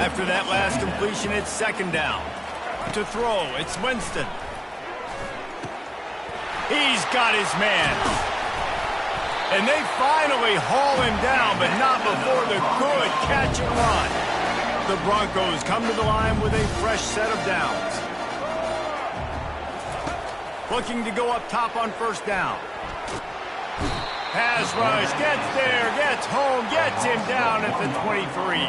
After that last completion, it's second down. To throw, it's Winston. He's got his man. And they finally haul him down, but not before the good catch and run. The Broncos come to the line with a fresh set of downs. Looking to go up top on first down. Pass rush, gets there, gets home, gets him down at the 23.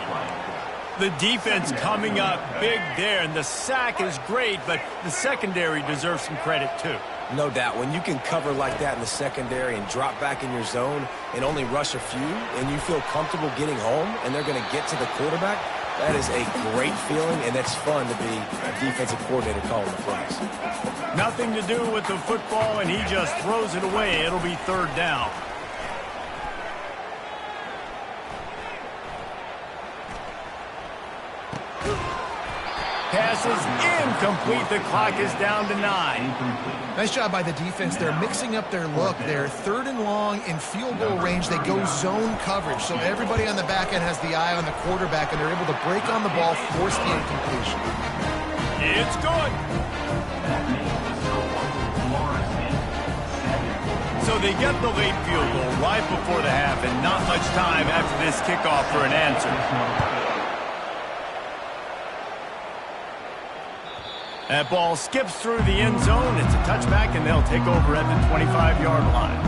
The defense coming up big there, and the sack is great, but the secondary deserves some credit too. No doubt. When you can cover like that in the secondary and drop back in your zone and only rush a few, and you feel comfortable getting home, and they're going to get to the quarterback, that is a great feeling, and it's fun to be a defensive coordinator calling the plays. Nothing to do with the football, and he just throws it away. It'll be third down. Pass is incomplete. The clock is down to 9. Nice job by the defense. They're mixing up their look. They're third and long in field goal range. They go zone coverage, so everybody on the back end has the eye on the quarterback, and they're able to break on the ball, force the incompletion. It's good. So they get the late field goal right before the half, and not much time after this kickoff for an answer. That ball skips through the end zone. It's a touchback, and they'll take over at the 25-yard line.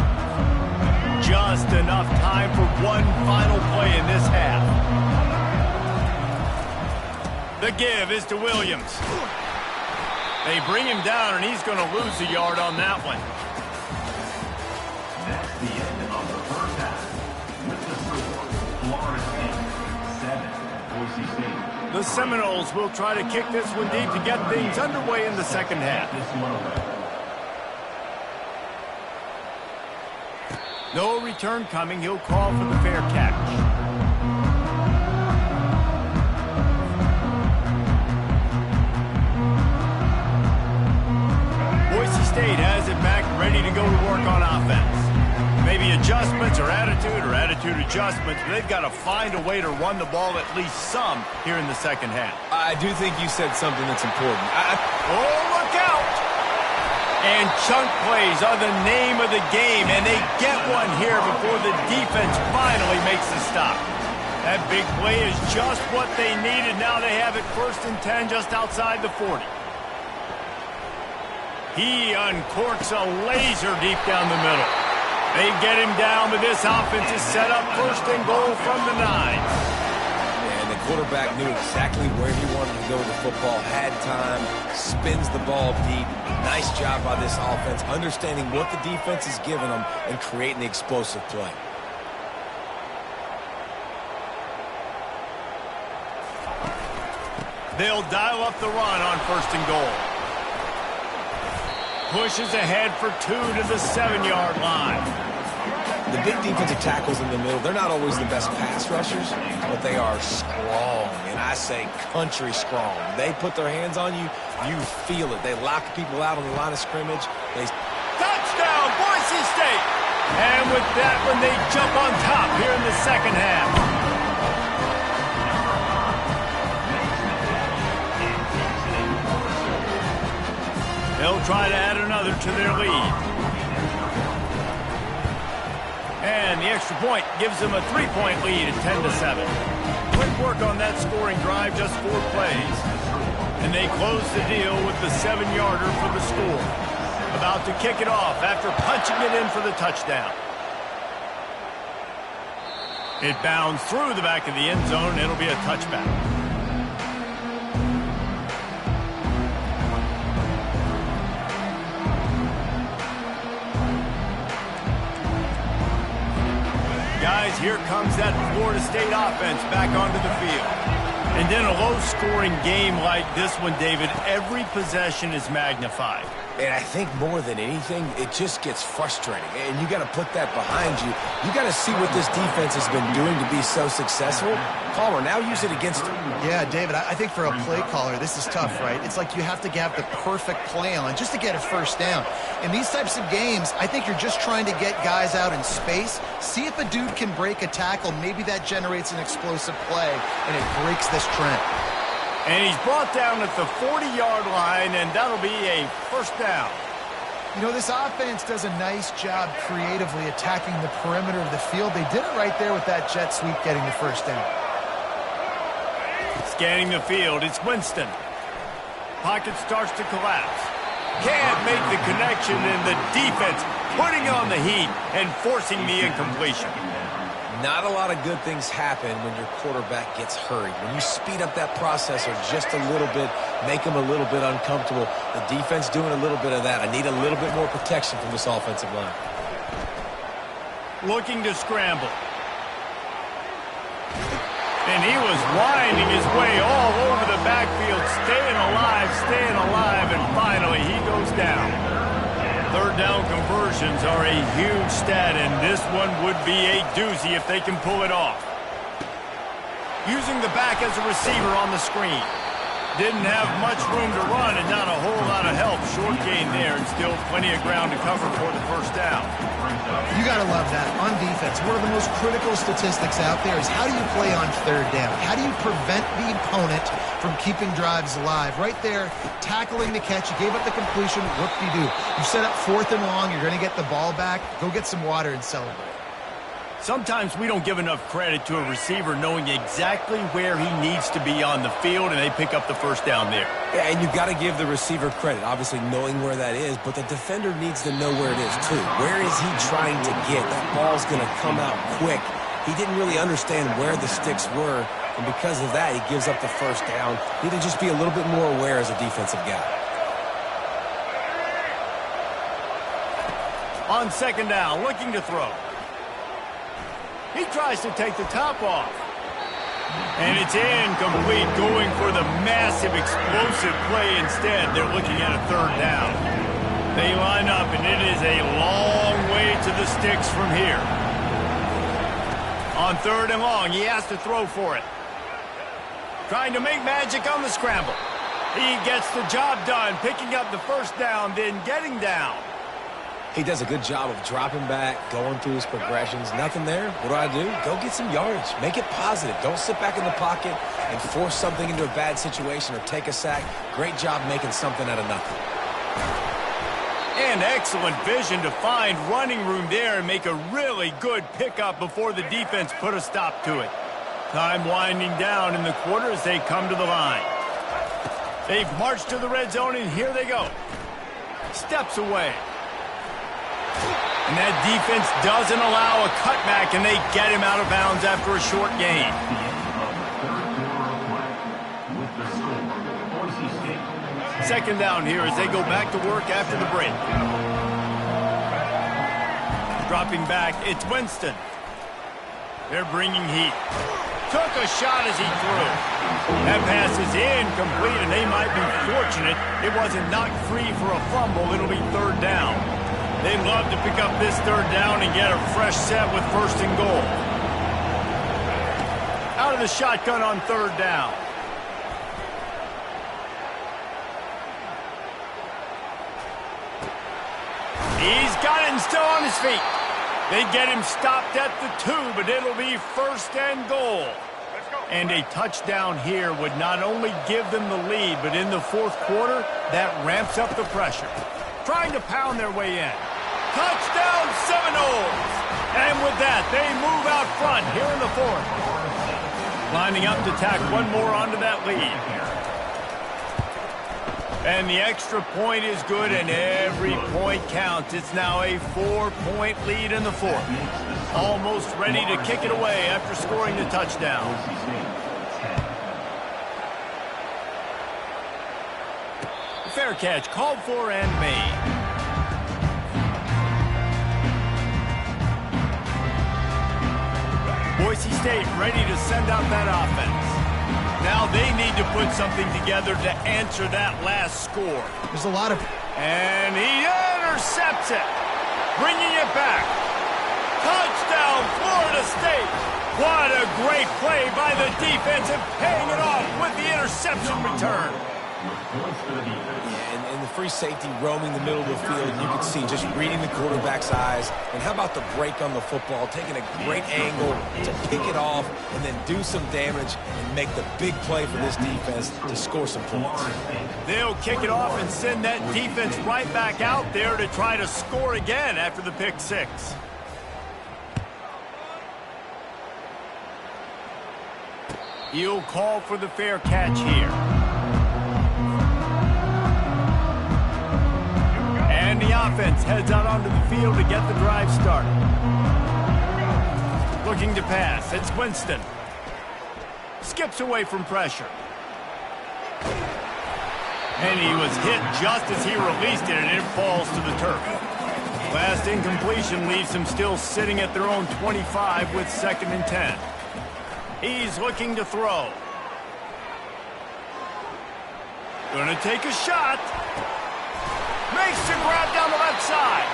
Just enough time for one final play in this half. The give is to Williams. They bring him down, and he's going to lose a yard on that one. That's the end of the first half. With the score, Florida State 7, Boise State. The Seminoles will try to kick this one deep to get things underway in the second half. No return coming. He'll call for the fair catch. Boise State has it back, ready to go to work on offense. Maybe adjustments or attitude adjustments, but they've got to find a way to run the ball at least some here in the second half. I do think you said something that's important. Oh, look out! And chunk plays are the name of the game, and they get one here before the defense finally makes the stop. That big play is just what they needed. Now they have it 1st and 10 just outside the 40. He uncorks a laser deep down the middle. They get him down, but this offense is set up 1st and goal from the 9. And the quarterback knew exactly where he wanted to go with the football, had time, spins the ball deep. Nice job by this offense, understanding what the defense is giving them and creating the explosive play. They'll dial up the run on 1st and goal. Pushes ahead for 2 to the 7-yard line. The big defensive tackles in the middle, they're not always the best pass rushers, but they are strong, and I say country strong. They put their hands on you, you feel it. They lock people out on the line of scrimmage. Touchdown, Boise State! And with that one, they jump on top here in the 2nd half. They'll try to add another to their lead. And the extra point gives them a 3-point lead at 10-7. Quick work on that scoring drive, just 4 plays. And they close the deal with the 7-yarder for the score. About to kick it off after punching it in for the touchdown. It bounds through the back of the end zone. It'll be a touchback. Guys, here comes that Florida State offense back onto the field. And in a low-scoring game like this one, David, every possession is magnified. And I think more than anything, it just gets frustrating. And you got to put that behind you. You got to see what this defense has been doing to be so successful. Caller, now use it against them. Yeah, David, I think for a play caller, this is tough, right? It's like you have to have the perfect play on just to get a 1st down. In these types of games, I think you're just trying to get guys out in space, see if a dude can break a tackle. Maybe that generates an explosive play, and it breaks this trend. And he's brought down at the 40-yard line, and that'll be a 1st down. You know, this offense does a nice job creatively attacking the perimeter of the field. They did it right there with that jet sweep getting the 1st down. Scanning the field, it's Winston. Pocket starts to collapse. Can't make the connection, and the defense putting on the heat and forcing the incompletion. Not a lot of good things happen when your quarterback gets hurried. When you speed up that processor just a little bit, make him a little bit uncomfortable, the defense doing a little bit of that. I need a little bit more protection from this offensive line. Looking to scramble. And he was winding his way all over the backfield, staying alive, and finally he goes down. 3rd down conversions are a huge stat, and this one would be a doozy if they can pull it off. Using the back as a receiver on the screen. Didn't have much room to run and not a whole lot of help. Short gain there and still plenty of ground to cover for the 1st down. You got to love that. On defense, one of the most critical statistics out there is how do you play on 3rd down? How do you prevent the opponent from keeping drives alive? Right there, tackling the catch. You gave up the completion. Whoop-de-doo. You set up 4th and long. You're going to get the ball back. Go get some water and celebrate. Sometimes we don't give enough credit to a receiver knowing exactly where he needs to be on the field, and they pick up the 1st down there. Yeah, and you've got to give the receiver credit, obviously knowing where that is, but the defender needs to know where it is too. Where is he trying to get? That ball's going to come out quick. He didn't really understand where the sticks were, and because of that, he gives up the 1st down. Need to just be a little bit more aware as a defensive guy. On 2nd down, looking to throw. He tries to take the top off. And it's incomplete, going for the massive explosive play instead. They're looking at a 3rd down. They line up, and it is a long way to the sticks from here. On 3rd and long, he has to throw for it. Trying to make magic on the scramble. He gets the job done, picking up the 1st down, then getting down. He does a good job of dropping back, going through his progressions. Nothing there. What do? Go get some yardage. Make it positive. Don't sit back in the pocket and force something into a bad situation or take a sack. Great job making something out of nothing. And excellent vision to find running room there and make a really good pickup before the defense put a stop to it. Time winding down in the quarter as they come to the line. They've marched to the red zone, and here they go. Steps away. And that defense doesn't allow a cutback, and they get him out of bounds after a short gain. Second down here as they go back to work after the break. Dropping back, it's Winston. They're bringing heat. Took a shot as he threw. That pass is incomplete, and they might be fortunate it wasn't knocked free for a fumble. It'll be third down. They'd love to pick up this third down and get a fresh set with first and goal. Out of the shotgun on third down. He's got it and still on his feet. They get him stopped at the 2, but it'll be first and goal. And a touchdown here would not only give them the lead, but in the fourth quarter, that ramps up the pressure. Trying to pound their way in. Touchdown Seminoles! And with that, they move out front here in the fourth. Lining up to tack one more onto that lead. And the extra point is good, and every point counts. It's now a 4-point lead in the fourth. Almost ready to kick it away after scoring the touchdown. Fair catch called for and made. Boise State ready to send out that offense. Now they need to put something together to answer that last score. There's a lot of... And he intercepts it. Bringing it back. Touchdown, Florida State. What a great play by the defense and paying it off with the interception return. Yeah, and the free safety roaming the middle of the field, you can see just reading the quarterback's eyes. And how about the break on the football, taking a great angle to pick it off and then do some damage and make the big play for this defense to score some points. They'll kick it off and send that defense right back out there to try to score again after the pick six. He'll call for the fair catch here. And the offense heads out onto the field to get the drive started. Looking to pass, it's Winston. Skips away from pressure. And he was hit just as he released it, and it falls to the turf. Last incompletion leaves them still sitting at their own 25 with 2nd and 10. He's looking to throw. Gonna take a shot. Makes the grab down the left side.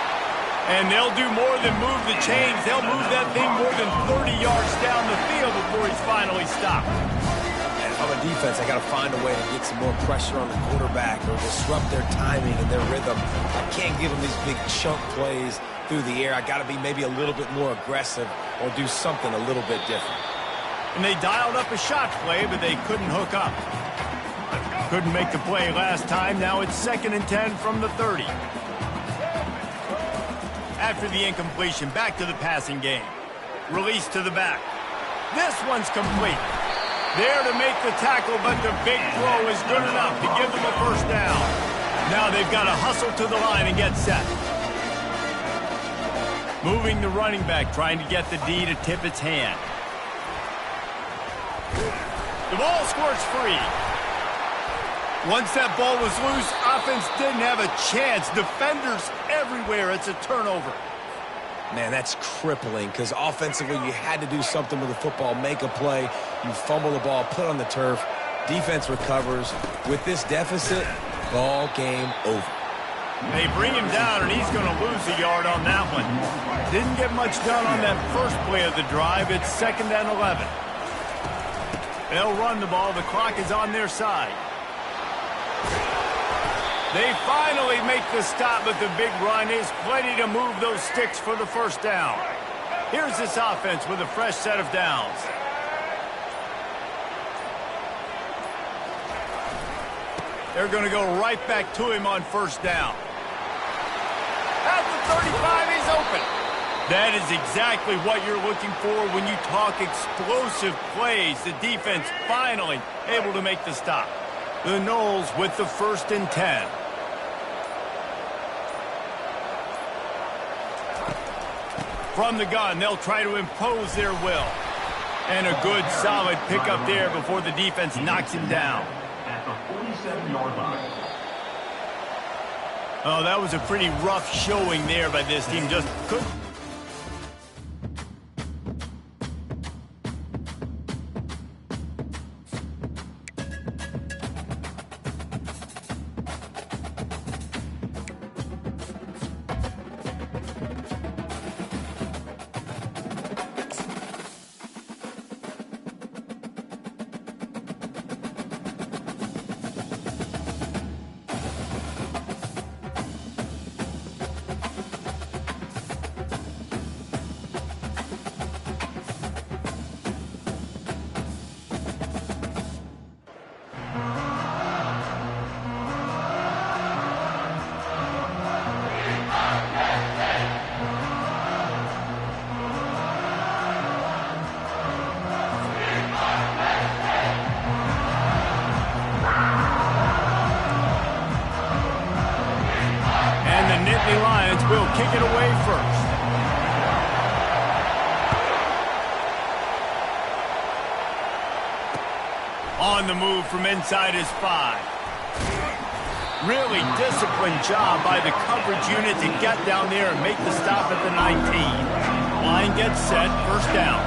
And they'll do more than move the chains. They'll move that thing more than 30 yards down the field before he's finally stopped. And on the defense, I got to find a way to get some more pressure on the quarterback or disrupt their timing and their rhythm. I can't give them these big chunk plays through the air. I got to be maybe a little bit more aggressive or do something a little bit different. And they dialed up a shot play, but they couldn't hook up. Couldn't make the play last time. Now it's 2nd and 10 from the 30. After the incompletion, back to the passing game. Release to the back. This one's complete. There to make the tackle, but the big throw is good enough to give them a first down. Now they've got to hustle to the line and get set. Moving the running back, trying to get the D to tip its hand. The ball squirts free. Once that ball was loose, offense didn't have a chance. Defenders everywhere. It's a turnover. Man, that's crippling because offensively you had to do something with the football, make a play. You fumble the ball, put on the turf. Defense recovers. With this deficit, ball game over. They bring him down, and he's going to lose a yard on that one. Didn't get much done on that first play of the drive. It's 2nd and 11. They'll run the ball. The clock is on their side. They finally make the stop, but the big run is plenty to move those sticks for the first down. Here's this offense with a fresh set of downs. They're going to go right back to him on first down. At the 35, he's open. That is exactly what you're looking for when you talk explosive plays. The defense finally able to make the stop. The Noles with the 1st and 10. From the gun, they'll try to impose their will. And a good, solid pickup there before the defense knocks him down. At the 47-yard line. Oh, that was a pretty rough showing there by this team. Just couldn't. Will kick it away first. On the move from inside his 5. Really disciplined job by the coverage unit to get down there and make the stop at the 19. Line gets set, 1st down.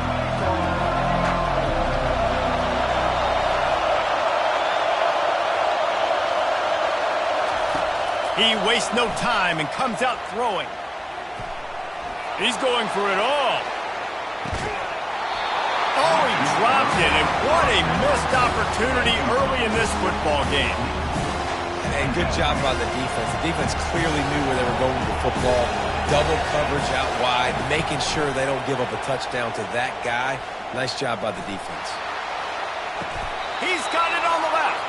He wastes no time and comes out throwing. He's going for it all. Oh, he dropped it, and what a missed opportunity early in this football game. And good job by the defense. The defense clearly knew where they were going with the football. Double coverage out wide, making sure they don't give up a touchdown to that guy. Nice job by the defense. He's got it on the left.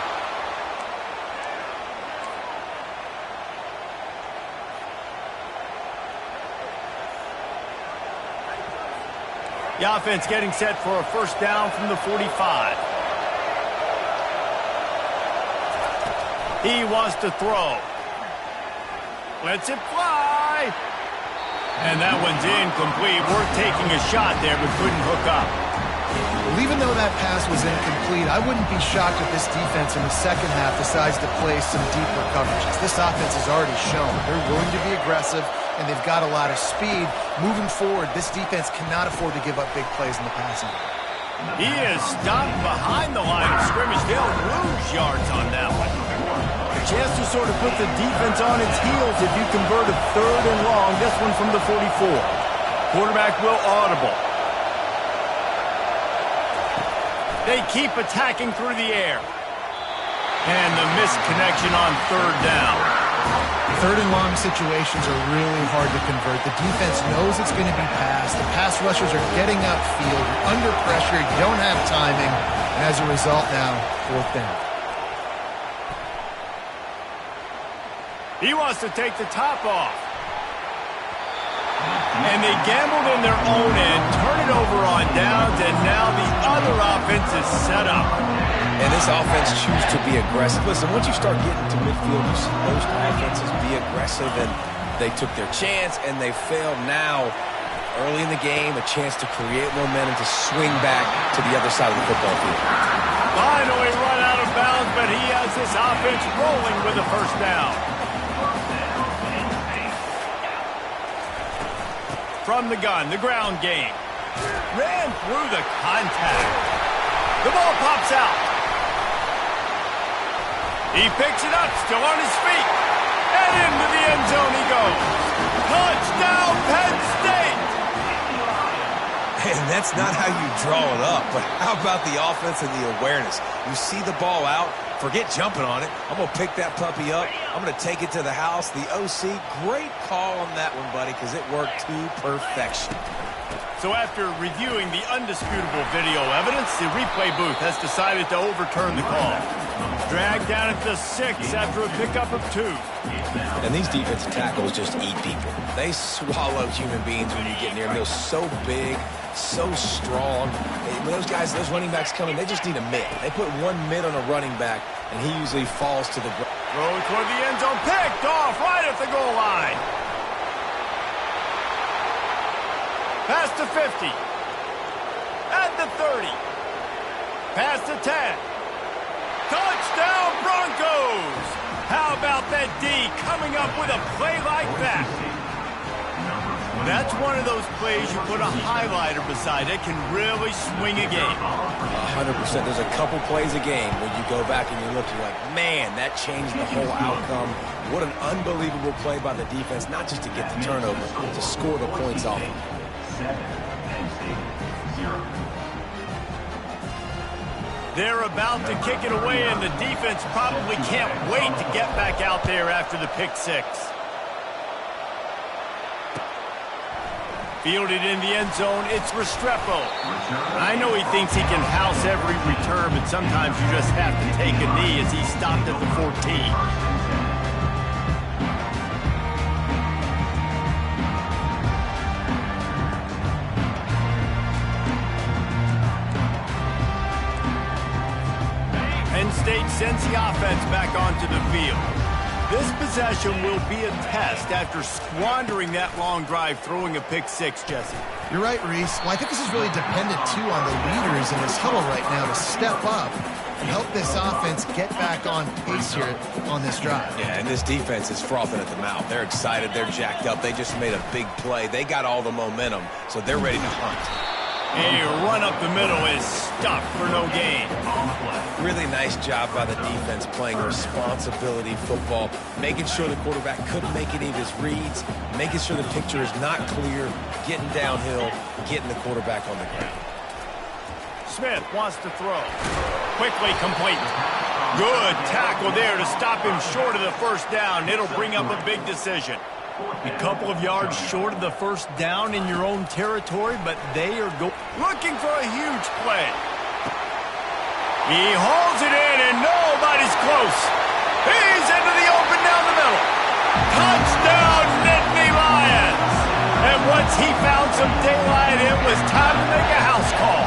The offense getting set for a 1st down from the 45. He wants to throw. Lets it fly. And that one's incomplete. Worth taking a shot there, but couldn't hook up. Well, even though that pass was incomplete, I wouldn't be shocked if this defense in the 2nd half decides to play some deeper coverages. This offense has already shown they're willing to be aggressive, and they've got a lot of speed. Moving forward, this defense cannot afford to give up big plays in the passing game. He is stopped behind the line of scrimmage. They'll lose yards on that one. A chance to sort of put the defense on its heels if you convert a 3rd and long. This one from the 44. Quarterback will audible. They keep attacking through the air. And the missed connection on 3rd down. 3rd and long situations are really hard to convert. The defense knows it's going to be passed. The pass rushers are getting upfield. You're under pressure. You don't have timing. And as a result now, 4th down. He wants to take the top off. And they gambled in their own end, turn it over on downs, and now the other offense is set up. And this offense chooses to be aggressive. Listen, once you start getting to midfield, you see most offenses be aggressive, and they took their chance, and they failed now. Early in the game, a chance to create momentum to swing back to the other side of the football field. Finally run out of bounds, but he has this offense rolling with a 1st down. From the gun, the ground game. Ran through the contact. The ball pops out. He picks it up, still on his feet. And into the end zone he goes. Touchdown, Penn State! And that's not how you draw it up, but how about the offense and the awareness? You see the ball out, forget jumping on it. I'm going to pick that puppy up. I'm going to take it to the house. The OC, great call on that one, buddy, because it worked to perfection. So after reviewing the undisputable video evidence, the replay booth has decided to overturn the call. Dragged down at the 6 after a pickup of 2. And these defensive tackles just eat people. They swallow human beings when you get near them. They're so big, so strong. When those guys, those running backs come in, they just need a mid. They put one mid on a running back, and he usually falls to the ground. Throw toward the end zone, picked off right at the goal line. Past the 50. At the 30. Past the 10. Touchdown Broncos! How about that D coming up with a play like that? That's one of those plays you put a highlighter beside it, can really swing a game. 100%. There's a couple plays a game when you go back and you look, you're like, man, that changed the whole outcome. What an unbelievable play by the defense, not just to get the turnover, to score the points off. 7, Penn State, 0. They're about to kick it away, and the defense probably can't wait to get back out there after the pick 6. Fielded in the end zone, it's Restrepo. I know he thinks he can house every return, but sometimes you just have to take a knee as he stopped at the 14. Penn State sends the offense back onto the field. This possession will be a test after squandering that long drive throwing a pick 6, Jesse. You're right, Reese. Well, I think this is really dependent, too, on the leaders in this huddle right now to step up and help this offense get back on pace here on this drive. Yeah, and this defense is frothing at the mouth. They're excited. They're jacked up. They just made a big play. They got all the momentum, so they're ready to hunt. A run up the middle is stopped for no gain. Really nice job by the defense playing responsibility football, making sure the quarterback couldn't make any of his reads, making sure the picture is not clear, getting downhill, getting the quarterback on the ground. Smith wants to throw. Quickly complete. Good tackle there to stop him short of the first down. It'll bring up a big decision. A couple of yards short of the first down in your own territory, but they are looking for a huge play. He holds it in, and nobody's close. He's into the open down the middle. Touchdown, Nittany Lions! And once he found some daylight, it was time to make a house call.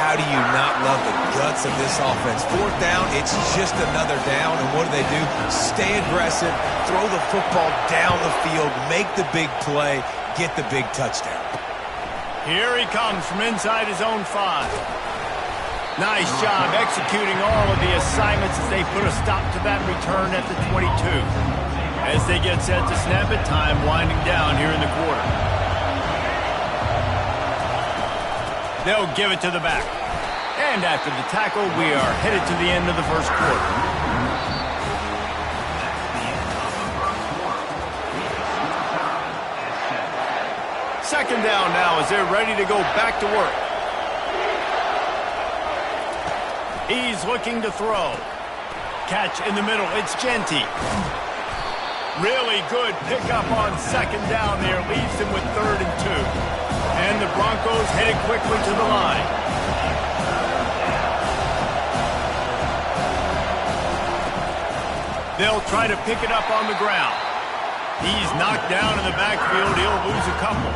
How do you not love the guts of this offense? 4th down, it's just another down, and what do? Stay aggressive, throw the football down the field, make the big play, get the big touchdown. Here he comes from inside his own 5. Nice job executing all of the assignments as they put a stop to that return at the 22. As they get set to snap it, time winding down here in the quarter. They'll give it to the back. And after the tackle, we are headed to the end of the first quarter. Second down now as they're ready to go back to work. He's looking to throw. Catch in the middle. It's Genty. Really good pickup on second down there. Leaves him with 3rd and 2. And the Broncos headed quickly to the line. They'll try to pick it up on the ground. He's knocked down in the backfield. He'll lose a couple.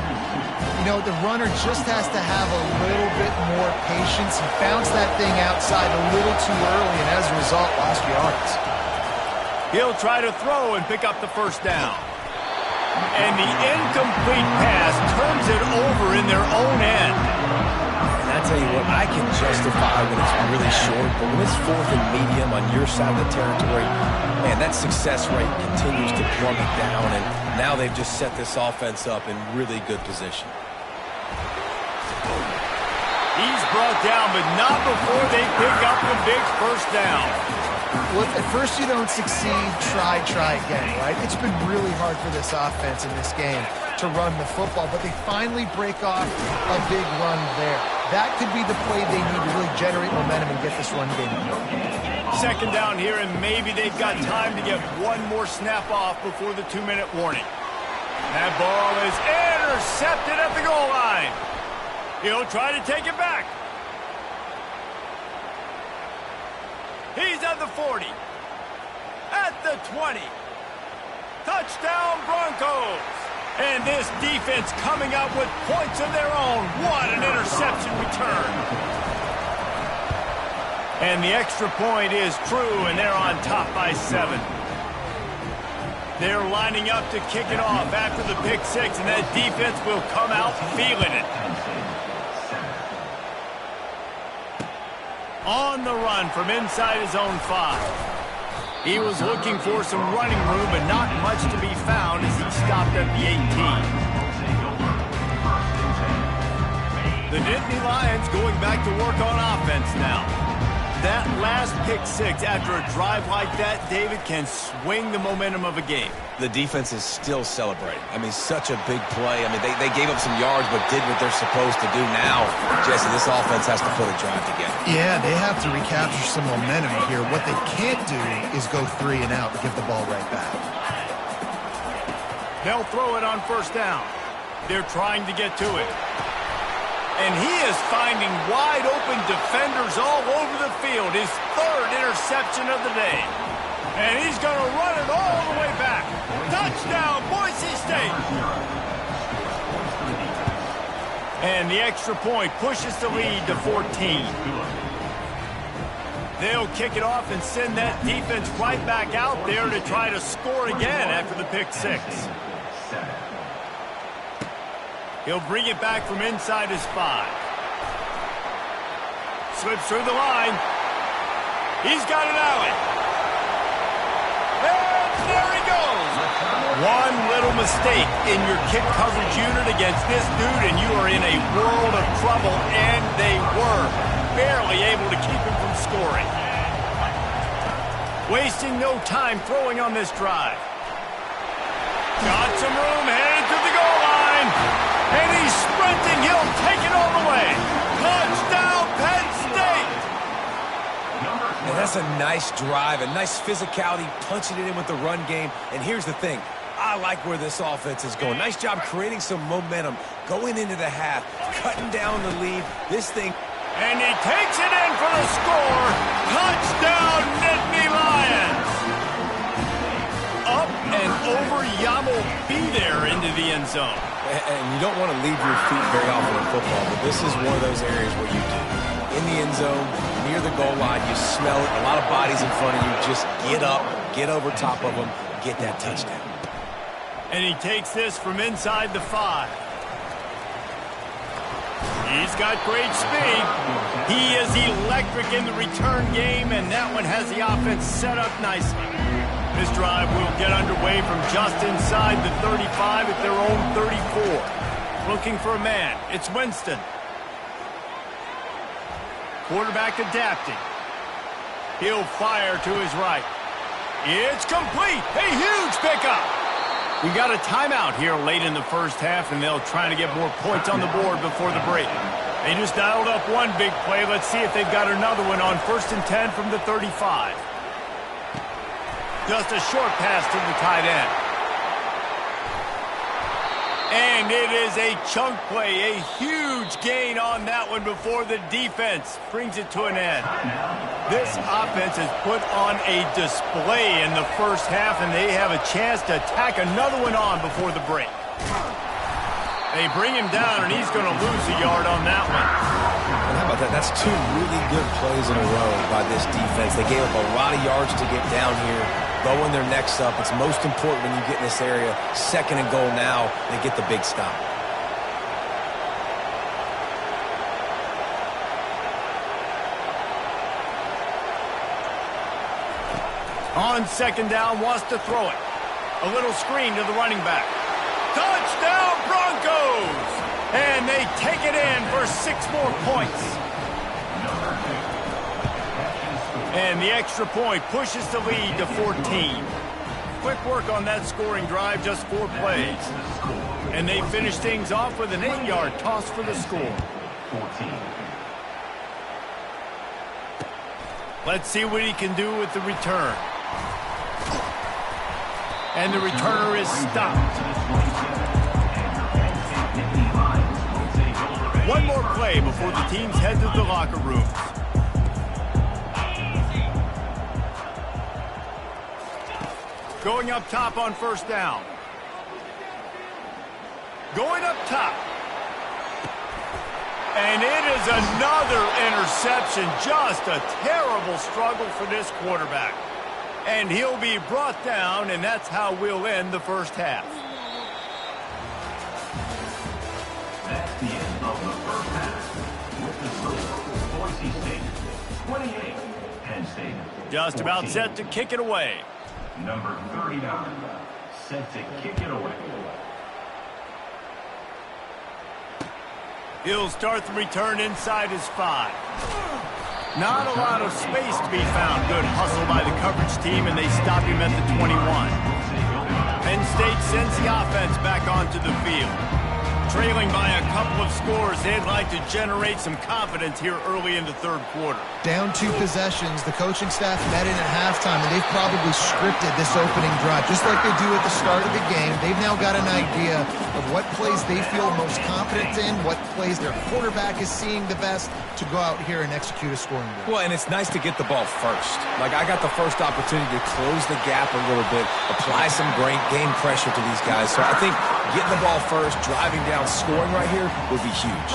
You know, the runner just has to have a little bit more patience. He bounced that thing outside a little too early, and as a result, lost yards. He'll try to throw and pick up the first down. And the incomplete pass turns it over in their own end. And I tell you what, I can justify when it's really short, but when it's 4th and medium on your side of the territory, man, that success rate continues to plummet down, and now they've just set this offense up in really good position. He's brought down, but not before they pick up the big first down. Well, at first you don't succeed, try again, right? It's been really hard for this offense in this game to run the football, but they finally break off a big run there. That could be the play they need to really generate momentum and get this run game going. Second down here, and maybe they've got time to get one more snap off before the 2-minute warning. That ball is intercepted at the goal line. He'll try to take it back. He's at the 40. At the 20. Touchdown, Broncos. And this defense coming up with points of their own. What an interception return. And the extra point is true, and they're on top by 7. They're lining up to kick it off after the pick 6, and that defense will come out feeling it. On the run from inside his own 5. He was looking for some running room, but not much to be found as he stopped at the 18. The Nittany Lions going back to work on offense now. That last pick 6 after a drive like that, David, can swing the momentum of a game. The defense is still celebrating. I mean, such a big play. I mean, they gave up some yards but did what they're supposed to do now. Jesse, this offense has to put a drive together. Yeah, they have to recapture some momentum here. What they can't do is go 3 and out and give the ball right back. They'll throw it on first down. They're trying to get to it. And he is finding wide-open defenders all over the field. His 3rd interception of the day. And he's going to run it all the way back. Touchdown, Boise State. And the extra point pushes the lead to 14. They'll kick it off and send that defense right back out there to try to score again after the pick 6. He'll bring it back from inside his 5. Slips through the line. He's got an alley. And there he goes. One little mistake in your kick coverage unit against this dude, and you are in a world of trouble, and they were barely able to keep him from scoring. Wasting no time throwing on this drive. Got some room, headed to the goal line. And he's sprinting. He'll take it all the way. Touchdown, Penn State. And that's a nice drive, a nice physicality, punching it in with the run game. And here's the thing. I like where this offense is going. Nice job creating some momentum, going into the half, cutting down the lead. This thing. And he takes it in for the score. Touchdown, Nittany Lions. Up and over Yamo be there into the end zone. And you don't want to leave your feet very often in football, but this is one of those areas where you do. In the end zone, near the goal line, you smell it, a lot of bodies in front of you. Just get up, get over top of them, get that touchdown. And he takes this from inside the 5. He's got great speed. He is electric in the return game, and that one has the offense set up nicely. This drive will get underway from just inside the 35 at their own 34. Looking for a man. It's Winston. Quarterback adapting. He'll fire to his right. It's complete. A huge pickup. We got a timeout here late in the first half, and they'll try to get more points on the board before the break. They just dialed up one big play. Let's see if they've got another one on 1st and 10 from the 35. Just a short pass to the tight end. And it is a chunk play, a huge gain on that one before the defense brings it to an end. This offense has put on a display in the first half, and they have a chance to tack another one on before the break. They bring him down, and he's going to lose a yard on that one. And how about that? That's 2 really good plays in a row by this defense. They gave up a lot of yards to get down here. Going their necks up. It's most important when you get in this area. 2nd and goal now. They get the big stop. On 2nd down, wants to throw it. A little screen to the running back. Touchdown, Broncos! And they take it in for 6 more points. And the extra point pushes the lead to 14. Quick work on that scoring drive, just 4 plays. And they finish things off with an 8-yard toss for the score. 14. Let's see what he can do with the return. And the returner is stopped. One more play before the teams head to the locker rooms. Going up top on first down. Going up top. And it is another interception. Just a terrible struggle for this quarterback. And he'll be brought down, and that's how we'll end the first half. That's the end of the first half. With the score, Boise State 28, Penn State 14. Just about set to kick it away. Number 39, set to kick it away. He'll start the return inside his 5. Not a lot of space to be found. Good hustle by the coverage team, and they stop him at the 21. Penn State sends the offense back onto the field. Trailing by a couple of scores, they'd like to generate some confidence here early in the third quarter. Down 2 possessions, the coaching staff met in at halftime, and they've probably scripted this opening drive, just like they do at the start of the game. They've now got an idea of what plays they feel most confident in, what plays their quarterback is seeing the best to go out here and execute a scoring drive. Well, and it's nice to get the ball first. Like, I got the first opportunity to close the gap a little bit, apply some great game pressure to these guys. So I think getting the ball first, driving down, scoring right here would be huge.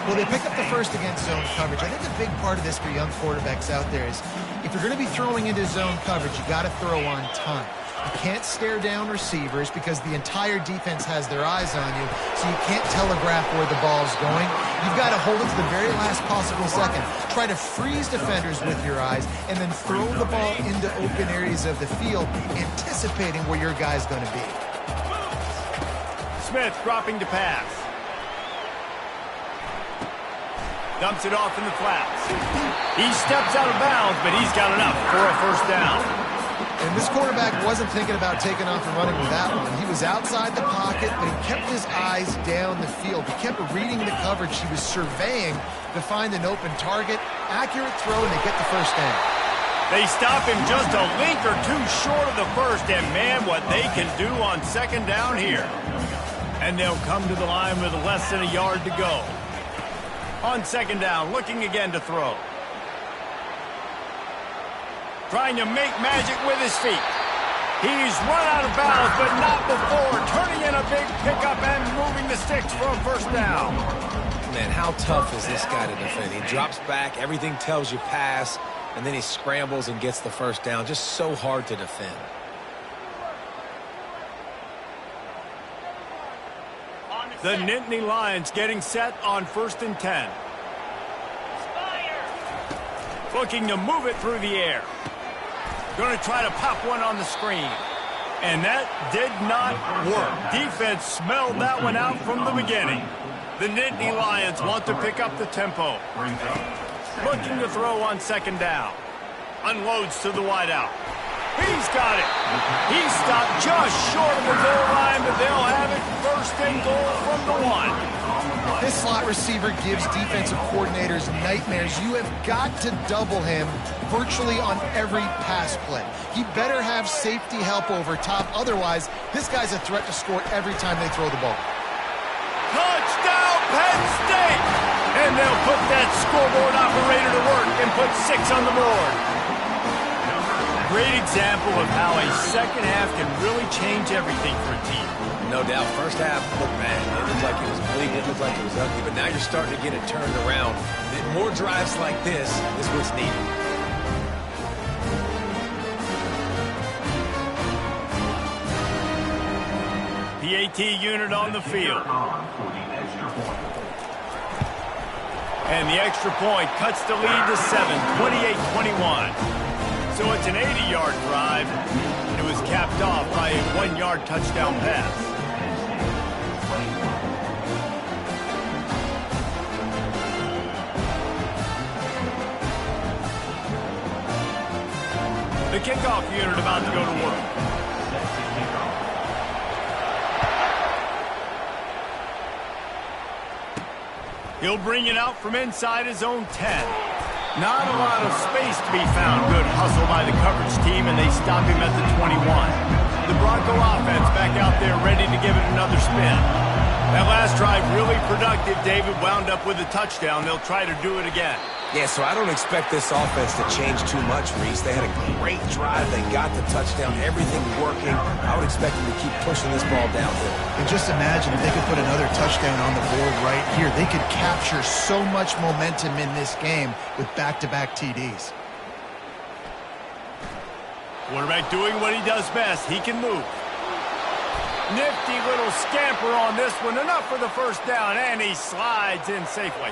Well, they pick up the first against zone coverage. I think a big part of this for young quarterbacks out there is if you're going to be throwing into zone coverage, you got to throw on time. You can't stare down receivers because the entire defense has their eyes on you, so you can't telegraph where the ball's going. You've got to hold it to the very last possible second. Try to freeze defenders with your eyes and then throw the ball into open areas of the field, anticipating where your guy's going to be. Smith dropping to pass. Dumps it off in the flats. He steps out of bounds, but he's got enough for a first down. And this quarterback wasn't thinking about taking off and running with that one. He was outside the pocket, but he kept his eyes down the field. He kept reading the coverage. He was surveying to find an open target. Accurate throw, and they get the first down. They stop him just a link or two short of the first, and man, what they can do on second down here. And they'll come to the line with less than a yard to go. On second down, looking again to throw. Trying to make magic with his feet. He's run out of bounds, but not before. Turning in a big pickup and moving the sticks for a first down. Man, how tough is this guy to defend? He drops back, everything tells you pass, and then he scrambles and gets the first down. Just so hard to defend. The Nittany Lions getting set on 1st and 10. Looking to move it through the air. Going to try to pop one on the screen. And that did not work. Defense smelled that one out from the beginning. The Nittany Lions want to pick up the tempo. Looking to throw on second down. Unloads to the wideout. He's got it. He stopped just short of the goal line, but they'll have it first and goal from the 1. This slot receiver gives defensive coordinators nightmares. You have got to double him virtually on every pass play. He better have safety help over top. Otherwise, this guy's a threat to score every time they throw the ball. Touchdown, Penn State! And they'll put that scoreboard operator to work and put 6 on the board. Great example of how a second half can really change everything for a team. No doubt. First half looked bad. It looked like it was bleak. It looked like it was ugly. But now you're starting to get it turned around. More drives like this is what's needed. PAT unit on the field. And the extra point cuts the lead to 7, 28-21. So it's an 80-yard drive, and it was capped off by a 1-yard touchdown pass. The kickoff unit about to go to work. He'll bring it out from inside his own 10. Not a lot of space to be found. Good hustle by the coverage team, and they stop him at the 21. The Bronco offense back out there ready to give it another spin. That last drive really productive. David wound up with a touchdown. They'll try to do it again. Yeah, so I don't expect this offense to change too much, Reese. They had a great drive. They got the touchdown. Everything working. I would expect them to keep pushing this ball downhill. And just imagine if they could put another touchdown on the board right here. They could capture so much momentum in this game with back-to-back TDs. Quarterback doing what he does best. He can move. Nifty little scamper on this one. Enough for the first down, and he slides in safely.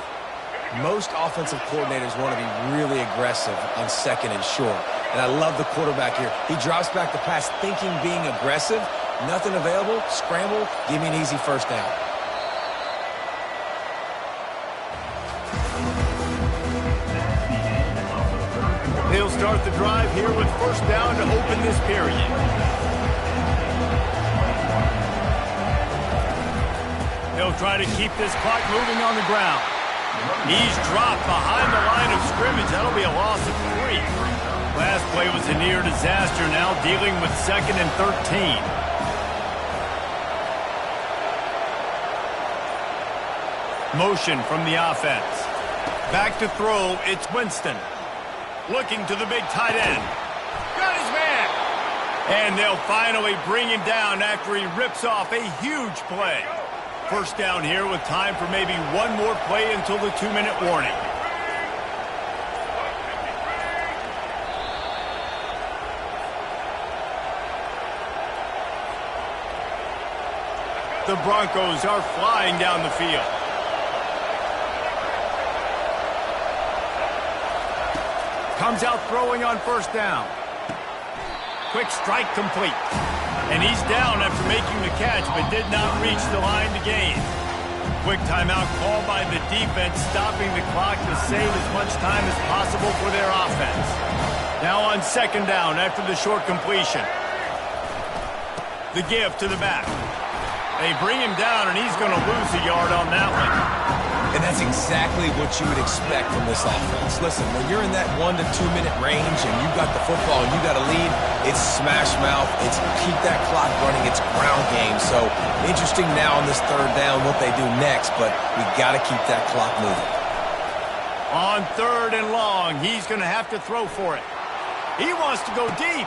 Most offensive coordinators want to be really aggressive on second and short. And I love the quarterback here. He drops back the pass thinking being aggressive. Nothing available. Scramble. Give me an easy first down. He'll start the drive here with first down to open this period. He'll try to keep this clock moving on the ground. He's dropped behind the line of scrimmage. That'll be a loss of 3. Last play was a near disaster. Now dealing with 2nd and 13. Motion from the offense. Back to throw. It's Winston. Looking to the big tight end. Got his man. And they'll finally bring him down after he rips off a huge play. First down here with time for maybe one more play until the 2-minute warning. The Broncos are flying down the field. Comes out throwing on first down. Quick strike complete. And he's down after making the catch, but did not reach the line to gain. Quick timeout called by the defense, stopping the clock to save as much time as possible for their offense. Now on second down after the short completion. The give to the back. They bring him down, and he's going to lose a yard on that one. And that's exactly what you would expect from this offense. Listen, when you're in that 1 to 2 minute range and you've got the football and you got a lead, it's smash mouth, it's keep that clock running, it's ground game. So interesting now on this third down what they do next, but we got to keep that clock moving. On 3rd and long, he's going to have to throw for it. He wants to go deep.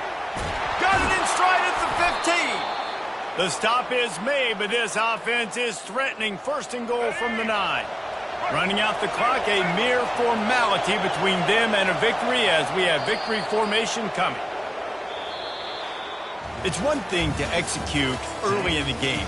Got it in stride at the 15. The stop is made, but this offense is threatening 1st and goal from the 9. Running out the clock, a mere formality between them and a victory as we have victory formation coming. It's one thing to execute early in the game.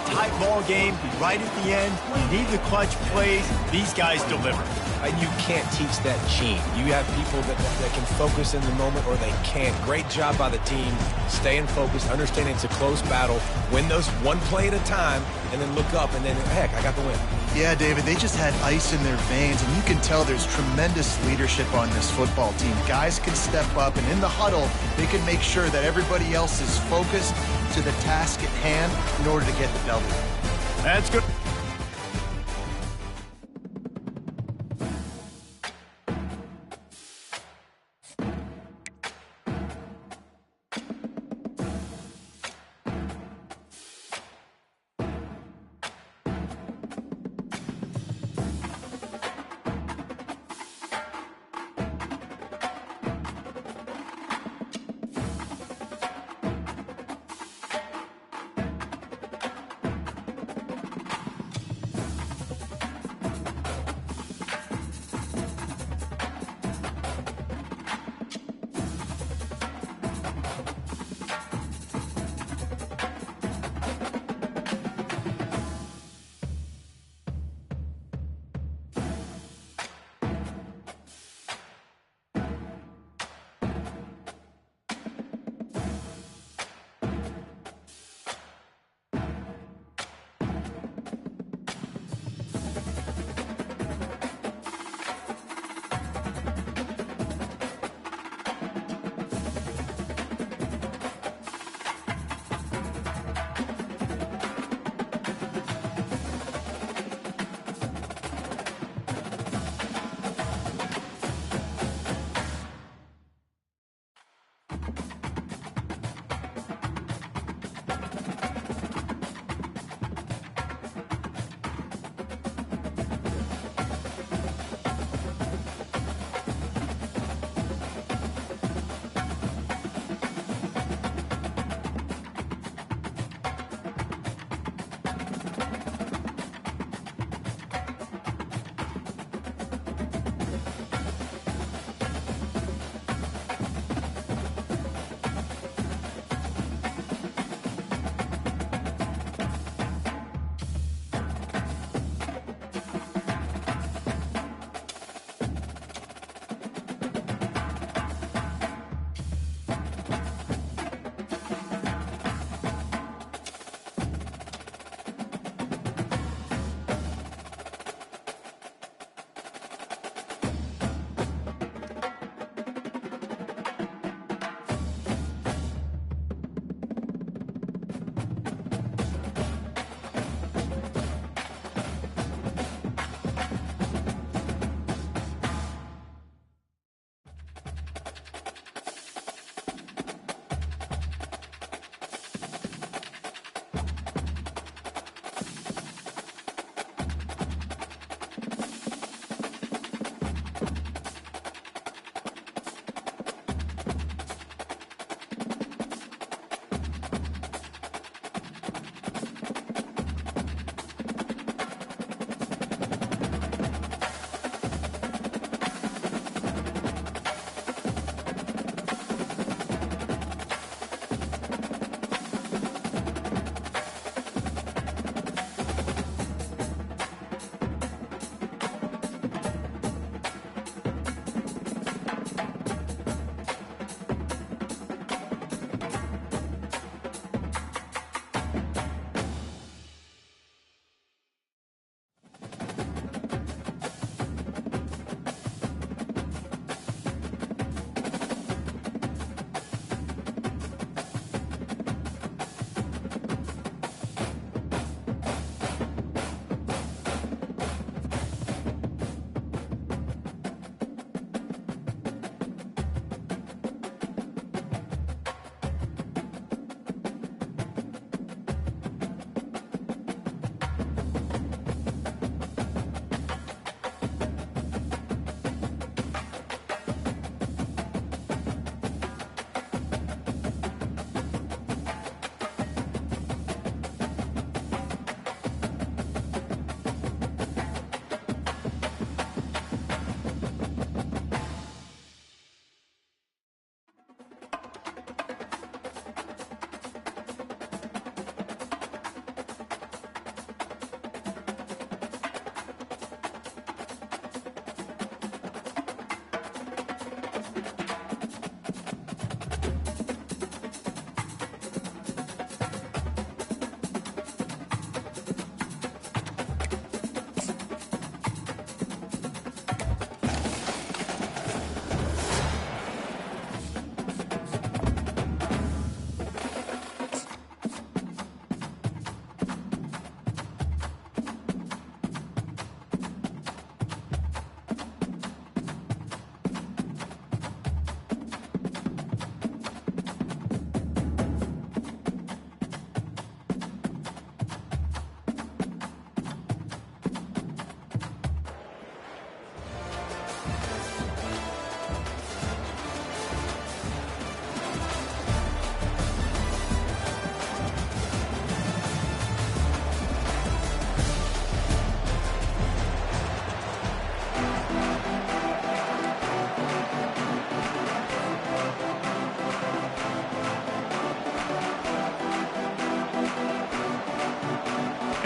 Tight ball game, right at the end, you need the clutch plays. These guys deliver. And you can't teach that gene. You have people that can focus in the moment or they can't. Great job by the team, staying focused, understanding it's a close battle, win those one play at a time, and then look up and then, heck, I got the win. Yeah, David, they just had ice in their veins, and you can tell there's tremendous leadership on this football team. Guys can step up, and in the huddle, they can make sure that everybody else is focused to the task at hand in order to get the W. That's good.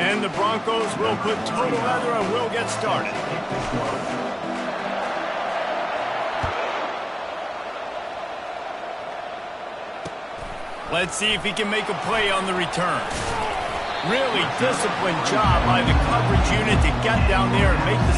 And the Broncos will put total leather and will get started. Let's see if he can make a play on the return. Really disciplined job by the coverage unit to get down there and make the